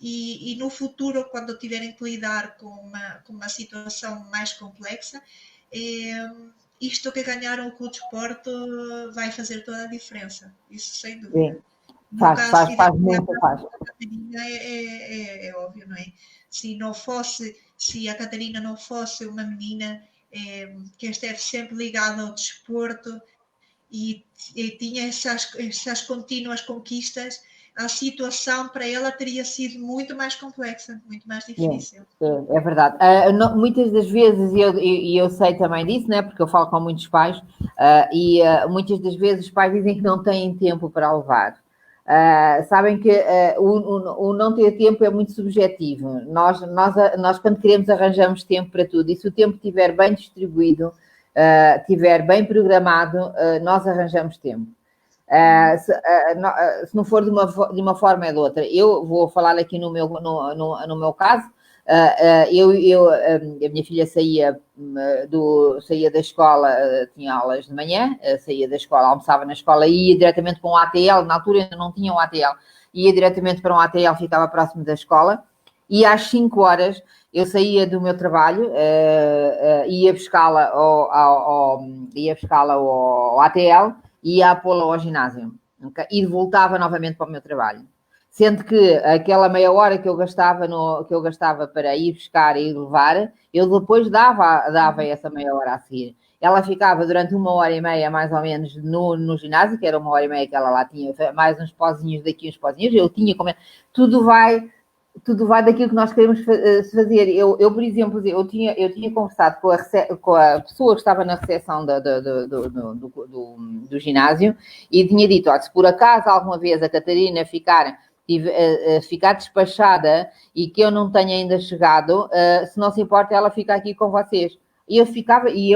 e no futuro, quando tiverem que lidar com uma situação mais complexa, isto que ganharam com o desporto vai fazer toda a diferença, isso sem dúvida. Sim. Faz muito, faz. A Catarina é óbvio, não é? Se a Catarina não fosse uma menina que esteve sempre ligada ao desporto e tinha essas contínuas conquistas, a situação para ela teria sido muito mais complexa, muito mais difícil. É verdade. Muitas das vezes, e eu sei também disso, né, porque eu falo com muitos pais, muitas das vezes os pais dizem que não têm tempo para levar. Sabem que o não ter tempo é muito subjetivo. Nós, quando queremos, arranjamos tempo para tudo. E se o tempo estiver bem distribuído, estiver bem programado, nós arranjamos tempo. Se não for de uma forma ou de outra. Eu vou falar aqui no meu caso. A minha filha saía da escola, tinha aulas de manhã, saía da escola, almoçava na escola e ia diretamente para um ATL. Na altura ainda não tinha um ATL, ia diretamente para um ATL, ficava próximo da escola, e às 5 horas eu saía do meu trabalho, ia buscá-la ao ATL, ia pô-la ao ginásio, okay? E voltava novamente para o meu trabalho. Sendo que aquela meia hora que eu gastava para ir buscar e ir levar, eu depois dava essa meia hora a seguir. Ela ficava durante 1h30, mais ou menos, no ginásio, que era 1h30 que ela lá tinha, mais uns pozinhos daqui, uns pozinhos, eu tinha como... Tudo vai daquilo que nós queremos fazer. Eu por exemplo, eu tinha conversado com a pessoa que estava na recepção do ginásio e tinha dito, olha, se por acaso alguma vez a Catarina ficar despachada e que eu não tenha ainda chegado, se não se importa, ela fica aqui com vocês. E eu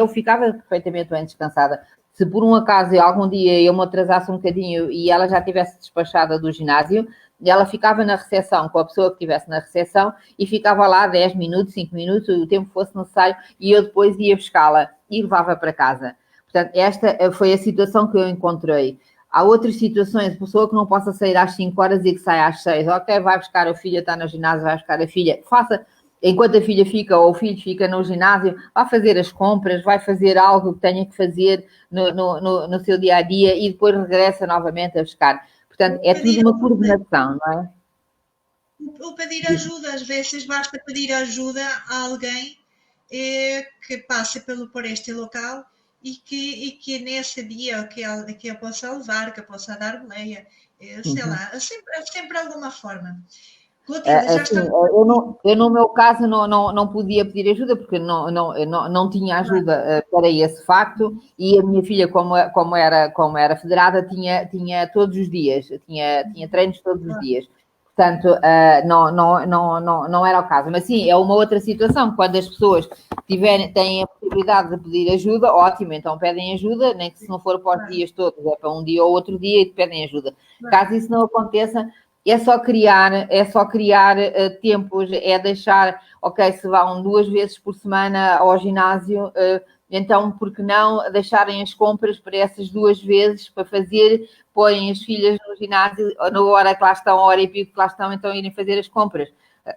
ficava perfeitamente bem descansada. Se por um acaso algum dia eu me atrasasse um bocadinho e ela já estivesse despachada do ginásio, ela ficava na recepção com a pessoa que estivesse na recepção e ficava lá 10 minutos, 5 minutos, o tempo que fosse necessário, e eu depois ia buscá-la e levava para casa. Portanto, esta foi a situação que eu encontrei. Há outras situações, pessoa que não possa sair às 5 horas e que sai às 6. Ok, vai buscar a filha, está no ginásio, vai buscar a filha. Faça, enquanto a filha fica ou o filho fica no ginásio, vai fazer as compras, vai fazer algo que tenha que fazer no seu dia-a-dia e depois regressa novamente a buscar. Portanto, é tudo uma coordenação, não é? Ou pedir ajuda, às vezes basta pedir ajuda a alguém que passe por este local e que nesse dia que eu possa levar, que eu possa dar boleia, sei lá, sempre alguma forma. Clotilde, já assim, eu no meu caso não podia pedir ajuda porque não tinha ajuda para esse facto, e a minha filha, como era federada, tinha todos os dias, tinha treinos todos os dias. Portanto, não era o caso. Mas sim, é uma outra situação. Quando as pessoas têm a possibilidade de pedir ajuda, ótimo, então pedem ajuda, nem que se não for para os dias todos, é para um dia ou outro dia e pedem ajuda. Caso isso não aconteça, é só criar tempos, é deixar, ok, se vão 2 vezes por semana ao ginásio, então, por que não deixarem as compras para essas 2 vezes para fazer, põem as filhas no ginásio, na hora que lá estão, a hora e pico que lá estão, então irem fazer as compras.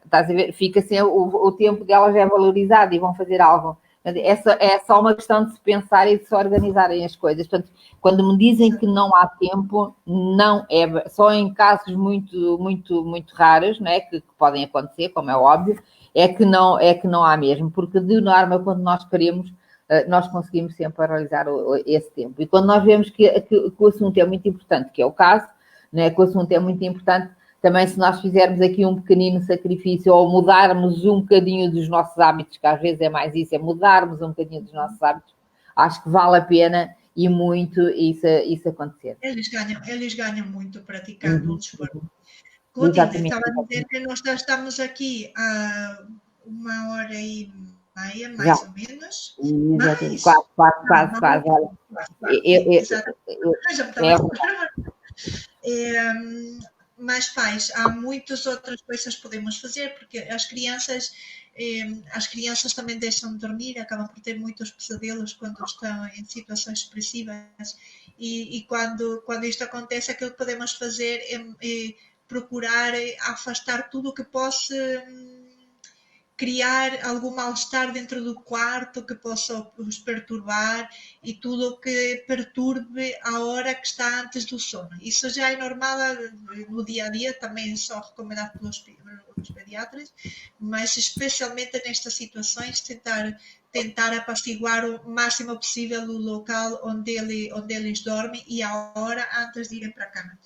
Estás a ver? Fica assim, o tempo delas é valorizado e vão fazer algo. É só uma questão de se pensar e de se organizarem as coisas. Portanto, quando me dizem que não há tempo, não é só em casos muito, muito, muito raros, não é? Que podem acontecer, como é óbvio, é que não há mesmo, porque de norma, quando nós queremos, nós conseguimos sempre paralisar esse tempo. E quando nós vemos que o assunto é muito importante, que é o caso, né, que o assunto é muito importante, também se nós fizermos aqui um pequenino sacrifício ou mudarmos um bocadinho dos nossos hábitos, que às vezes é mais isso, é mudarmos um bocadinho dos nossos hábitos, acho que vale a pena e muito isso acontecer. Eles ganham muito praticando um desporto. Clotilde, estava a dizer que nós já estamos aqui há 1h30, mais ou menos. Exatamente, quase. Mas pais, há muitas outras coisas que podemos fazer, porque as crianças também deixam de dormir, acabam por ter muitos pesadelos quando estão em situações expressivas e quando isto acontece, aquilo que podemos fazer é procurar afastar tudo o que possa criar algum mal-estar dentro do quarto que possa os perturbar e tudo o que perturbe a hora que está antes do sono. Isso já é normal no dia a dia, também só recomendado pelos pediatras, mas especialmente nestas situações tentar apaciguar o máximo possível o local onde eles dormem e a hora antes de irem para a cama.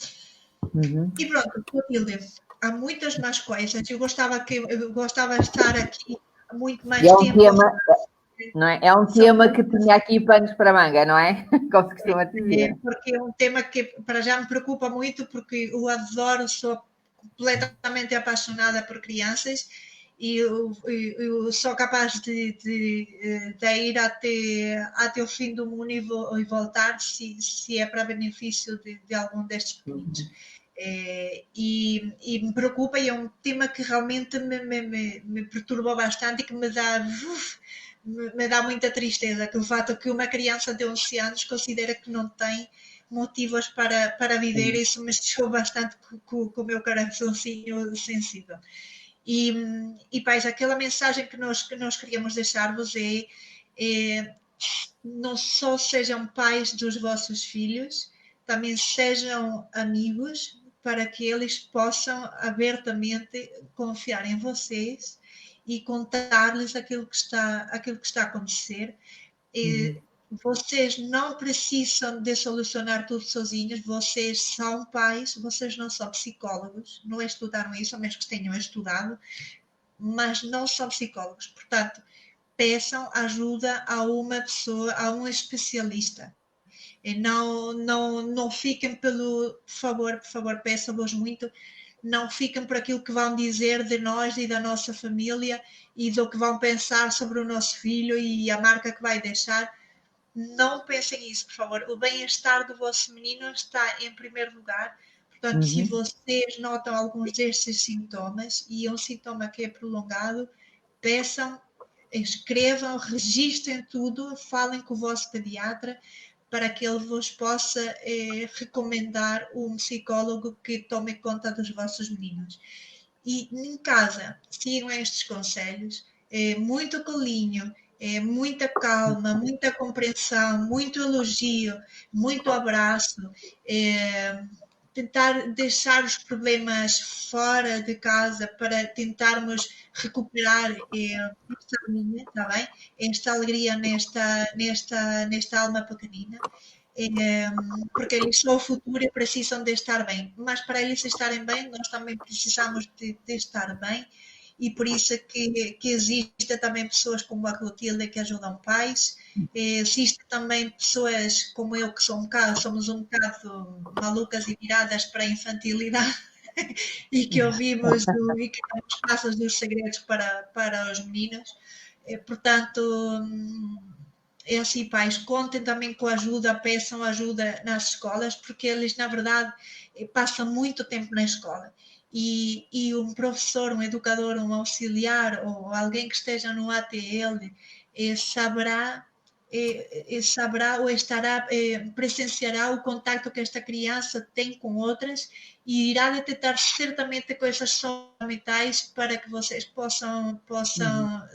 E pronto, Clotilde, há muitas mais coisas. Eu gostava de estar aqui muito mais tempo. Não é? É um tema que tinha aqui panos para manga, não é? Como se costuma dizer. Porque é um tema que para já me preocupa muito, porque eu adoro, sou completamente apaixonada por crianças e eu sou capaz de ir até o fim do mundo e voltar se é para benefício de algum destes pequeninos. E me preocupa, e é um tema que realmente me perturba bastante e que me dá muita tristeza, que o fato que uma criança de 11 anos considera que não tem motivos para viver, isso mexeu bastante com o meu coraçãozinho sensível. E pais, aquela mensagem que nós queríamos deixar-vos é não só sejam pais dos vossos filhos, também sejam amigos, para que eles possam abertamente confiar em vocês e contar-lhes aquilo que está a acontecer. Vocês não precisam de solucionar tudo sozinhos, vocês são pais, vocês não são psicólogos, não estudaram isso, a menos que tenham estudado, mas não são psicólogos. Portanto, peçam ajuda a uma pessoa, a um especialista. Não fiquem por favor, peço-vos muito, não fiquem por aquilo que vão dizer de nós e da nossa família e do que vão pensar sobre o nosso filho e a marca que vai deixar. Não pensem isso, por favor. O bem-estar do vosso menino está em primeiro lugar. Portanto, se vocês notam alguns destes sintomas e um sintoma que é prolongado, peçam, escrevam, registrem tudo, falem com o vosso pediatra para que ele vos possa recomendar um psicólogo que tome conta dos vossos meninos. E em casa, sigam estes conselhos, muito carinho, muita calma, muita compreensão, muito elogio, muito abraço, tentar deixar os problemas fora de casa para tentarmos recuperar esta alegria, tá bem? Esta alegria nesta alma pequenina, porque eles são o futuro e precisam de estar bem, mas para eles estarem bem, nós também precisamos de estar bem, e por isso que existe também pessoas como a Clotilde que ajudam pais, existe também pessoas como eu que somos um bocado malucas e viradas para a infantilidade e que ouvimos e que damos passos dos segredos para os meninos, portanto é assim, pais, contem também com ajuda, peçam ajuda nas escolas, porque eles na verdade passam muito tempo na escola. E um professor, um educador, um auxiliar ou alguém que esteja no ATL saberá ou presenciará o contacto que esta criança tem com outras e irá detectar certamente coisas fundamentais para que vocês possam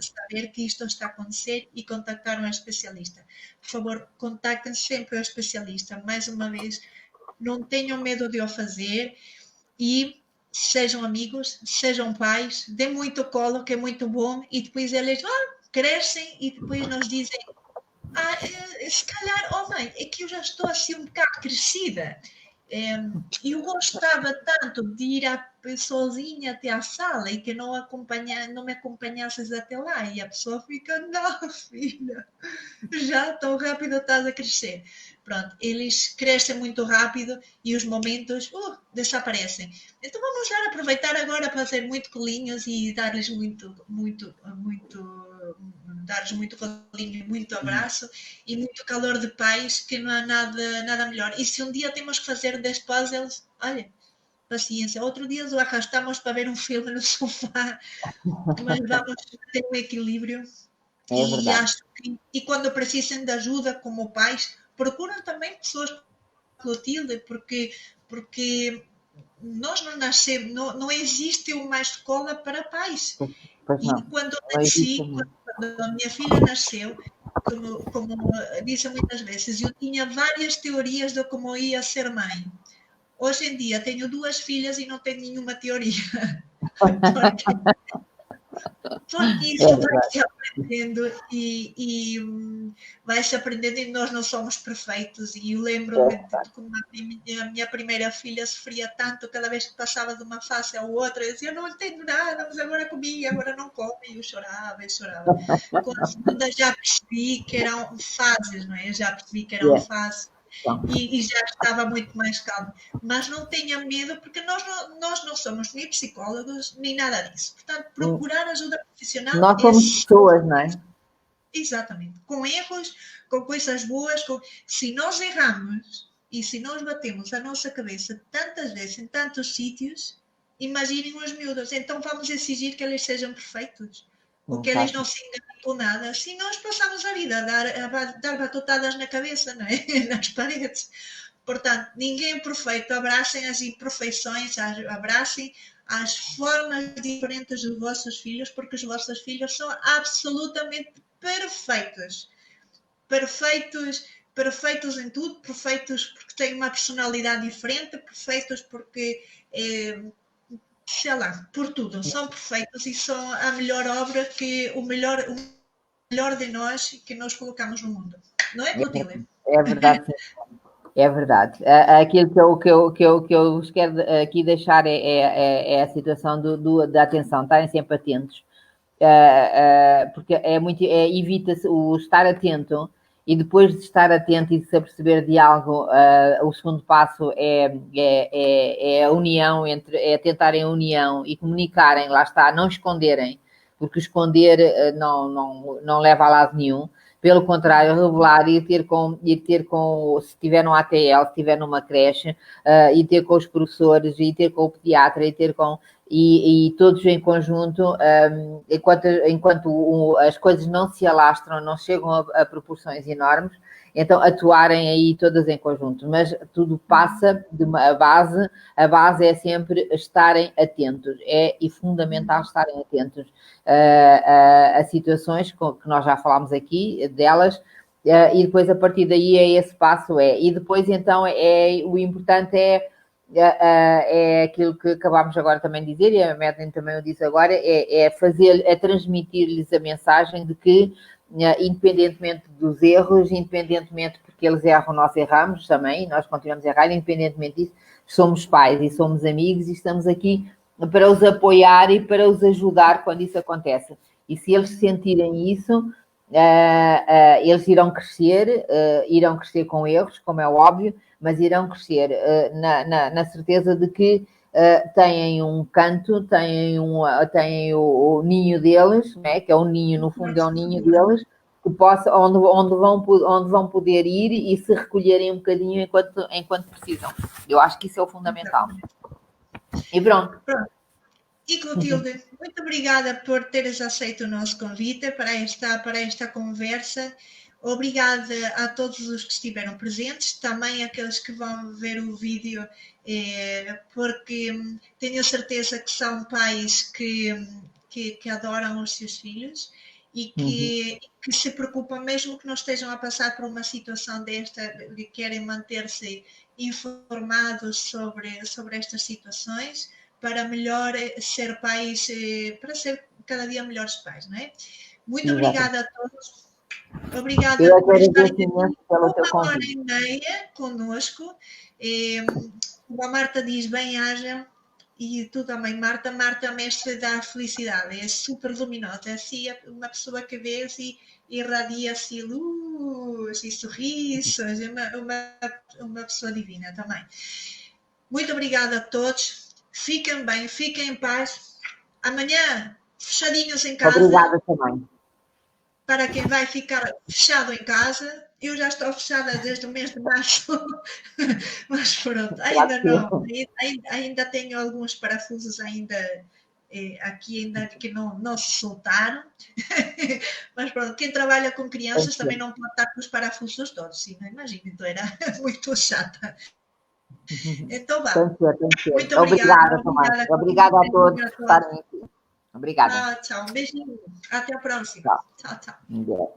saber que isto está a acontecer e contactar um especialista. Por favor, contactem sempre o especialista. Mais uma vez, não tenham medo de o fazer e sejam amigos, sejam pais, dêem muito colo, que é muito bom, e depois eles crescem e depois nos dizem Se calhar, oh mãe, é que eu já estou assim um bocado crescida. Eu gostava tanto de ir sozinha até à sala e que não me acompanhasses até lá. E a pessoa fica, não, filha, já tão rápido estás a crescer. Pronto, eles crescem muito rápido e os momentos desaparecem. Então vamos já aproveitar agora para ser muito colinhos e dar-lhes dar-lhes muito carinho, muito abraço e muito calor de pais, que não há nada melhor. E se um dia temos que fazer 10 puzzles, olha, paciência. Outro dia os arrastamos para ver um filme no sofá, mas vamos ter um equilíbrio. É verdade. Acho que, e quando precisem de ajuda como pais, procuram também pessoas Clotilde, porque nós não nascemos, não existe uma escola para pais. Pois E não. quando Não existe nasci, muito. quando a minha filha nasceu, como disse muitas vezes, eu tinha várias teorias de como ia ser mãe. Hoje em dia tenho 2 filhas e não tenho nenhuma teoria, porque É isso verdade. vai-se aprendendo e vai-se aprendendo e nós não somos perfeitos. E eu lembro-me de como a minha primeira filha sofria tanto cada vez que passava de uma fase à outra. Eu dizia, não entendo nada, mas agora comi, agora não come. E eu chorava e chorava. Com a segunda já percebi que eram fases, não é? Eu já percebi que eram É. fases. Então, E já estava muito mais calmo. Mas não tenha medo, porque nós não somos nem psicólogos, nem nada disso. Portanto, procurar ajuda profissional nós é somos pessoas, não é? exatamente. Com erros, com coisas boas, se nós erramos e se nós batemos a nossa cabeça tantas vezes em tantos sítios, imaginem os miúdos. Então vamos exigir que eles sejam perfeitos. Ou que eles Faz. não se enganem com nada. Se nós passamos a vida a dar batotadas na cabeça, não é? Nas paredes. Portanto, ninguém é perfeito. Abracem as imperfeições, abracem as formas diferentes dos vossos filhos, porque os vossos filhos são absolutamente perfeitos. Perfeitos, perfeitos em tudo, perfeitos porque têm uma personalidade diferente, perfeitos porque, sei lá, por tudo. São perfeitos e são a melhor obra, o melhor de nós que nós colocamos no mundo. Não é, Clotilde? É verdade, sim. É verdade. Aquilo que eu vos quero aqui deixar é a situação da atenção, estarem sempre atentos, porque evita-se o estar atento e depois de estar atento e de se aperceber de algo, o segundo passo é a união, é tentarem a união e comunicarem, lá está, não esconderem, porque esconder não leva a lado nenhum. Pelo contrário, revelar, ir ter com, se estiver no ATL, se estiver numa creche, ir ter com os professores, ir ter com o pediatra, ir ter com e todos em conjunto, enquanto as coisas não se alastram, não chegam a proporções enormes, então atuarem aí todas em conjunto. Mas tudo passa de a base é sempre estarem atentos, e fundamental estarem atentos a situações que nós já falámos aqui, delas, e depois a partir daí esse passo e depois então o importante é aquilo que acabámos agora também de dizer, e a Madeline também o disse agora, transmitir-lhes a mensagem de que, independentemente dos erros, independentemente porque eles erram, nós erramos também, nós continuamos a errar, independentemente disso, somos pais e somos amigos e estamos aqui para os apoiar e para os ajudar quando isso acontece. E se eles sentirem isso, eles irão crescer com erros, como é óbvio, mas irão crescer na certeza de que têm um canto, têm o ninho deles, né? Que é um ninho, no fundo é um ninho deles, onde vão poder ir e se recolherem um bocadinho enquanto precisam. Eu acho que isso é o fundamental. E pronto. E Clotilde, muito obrigada por teres aceito o nosso convite para esta conversa. Obrigada a todos os que estiveram presentes, também aqueles que vão ver o vídeo, porque tenho certeza que são pais que adoram os seus filhos e que se preocupam, mesmo que não estejam a passar por uma situação desta, e querem manter-se informados sobre estas situações para melhor ser pais, para ser cada dia melhores pais, não é? Muito obrigada a todos. Obrigada Eu por estar agradeço imenso pelo teu uma hora convite. e meia connosco. Como a Marta diz, bem-haja. E tu também, Marta. Marta é a mestre da felicidade, é super luminosa. É assim uma pessoa que vês e irradia assim luz e sorrisos. É uma pessoa divina também. Muito obrigada a todos. Fiquem bem, fiquem em paz. Amanhã, fechadinhos em casa. Obrigada também. Para quem vai ficar fechado em casa, eu já estou fechada desde o mês de março, mas pronto, ainda não. Ainda tenho alguns parafusos aqui ainda que não se soltaram. Mas pronto, quem trabalha com crianças também não pode estar com os parafusos todos, sim, não imagino, então era muito chata. Então vá. Tem que ser. Muito Obrigada também. Obrigada a todos por estarem aqui. Obrigada. Tchau. Um beijinho. Até a próxima. Tchau. Tchau. Yeah.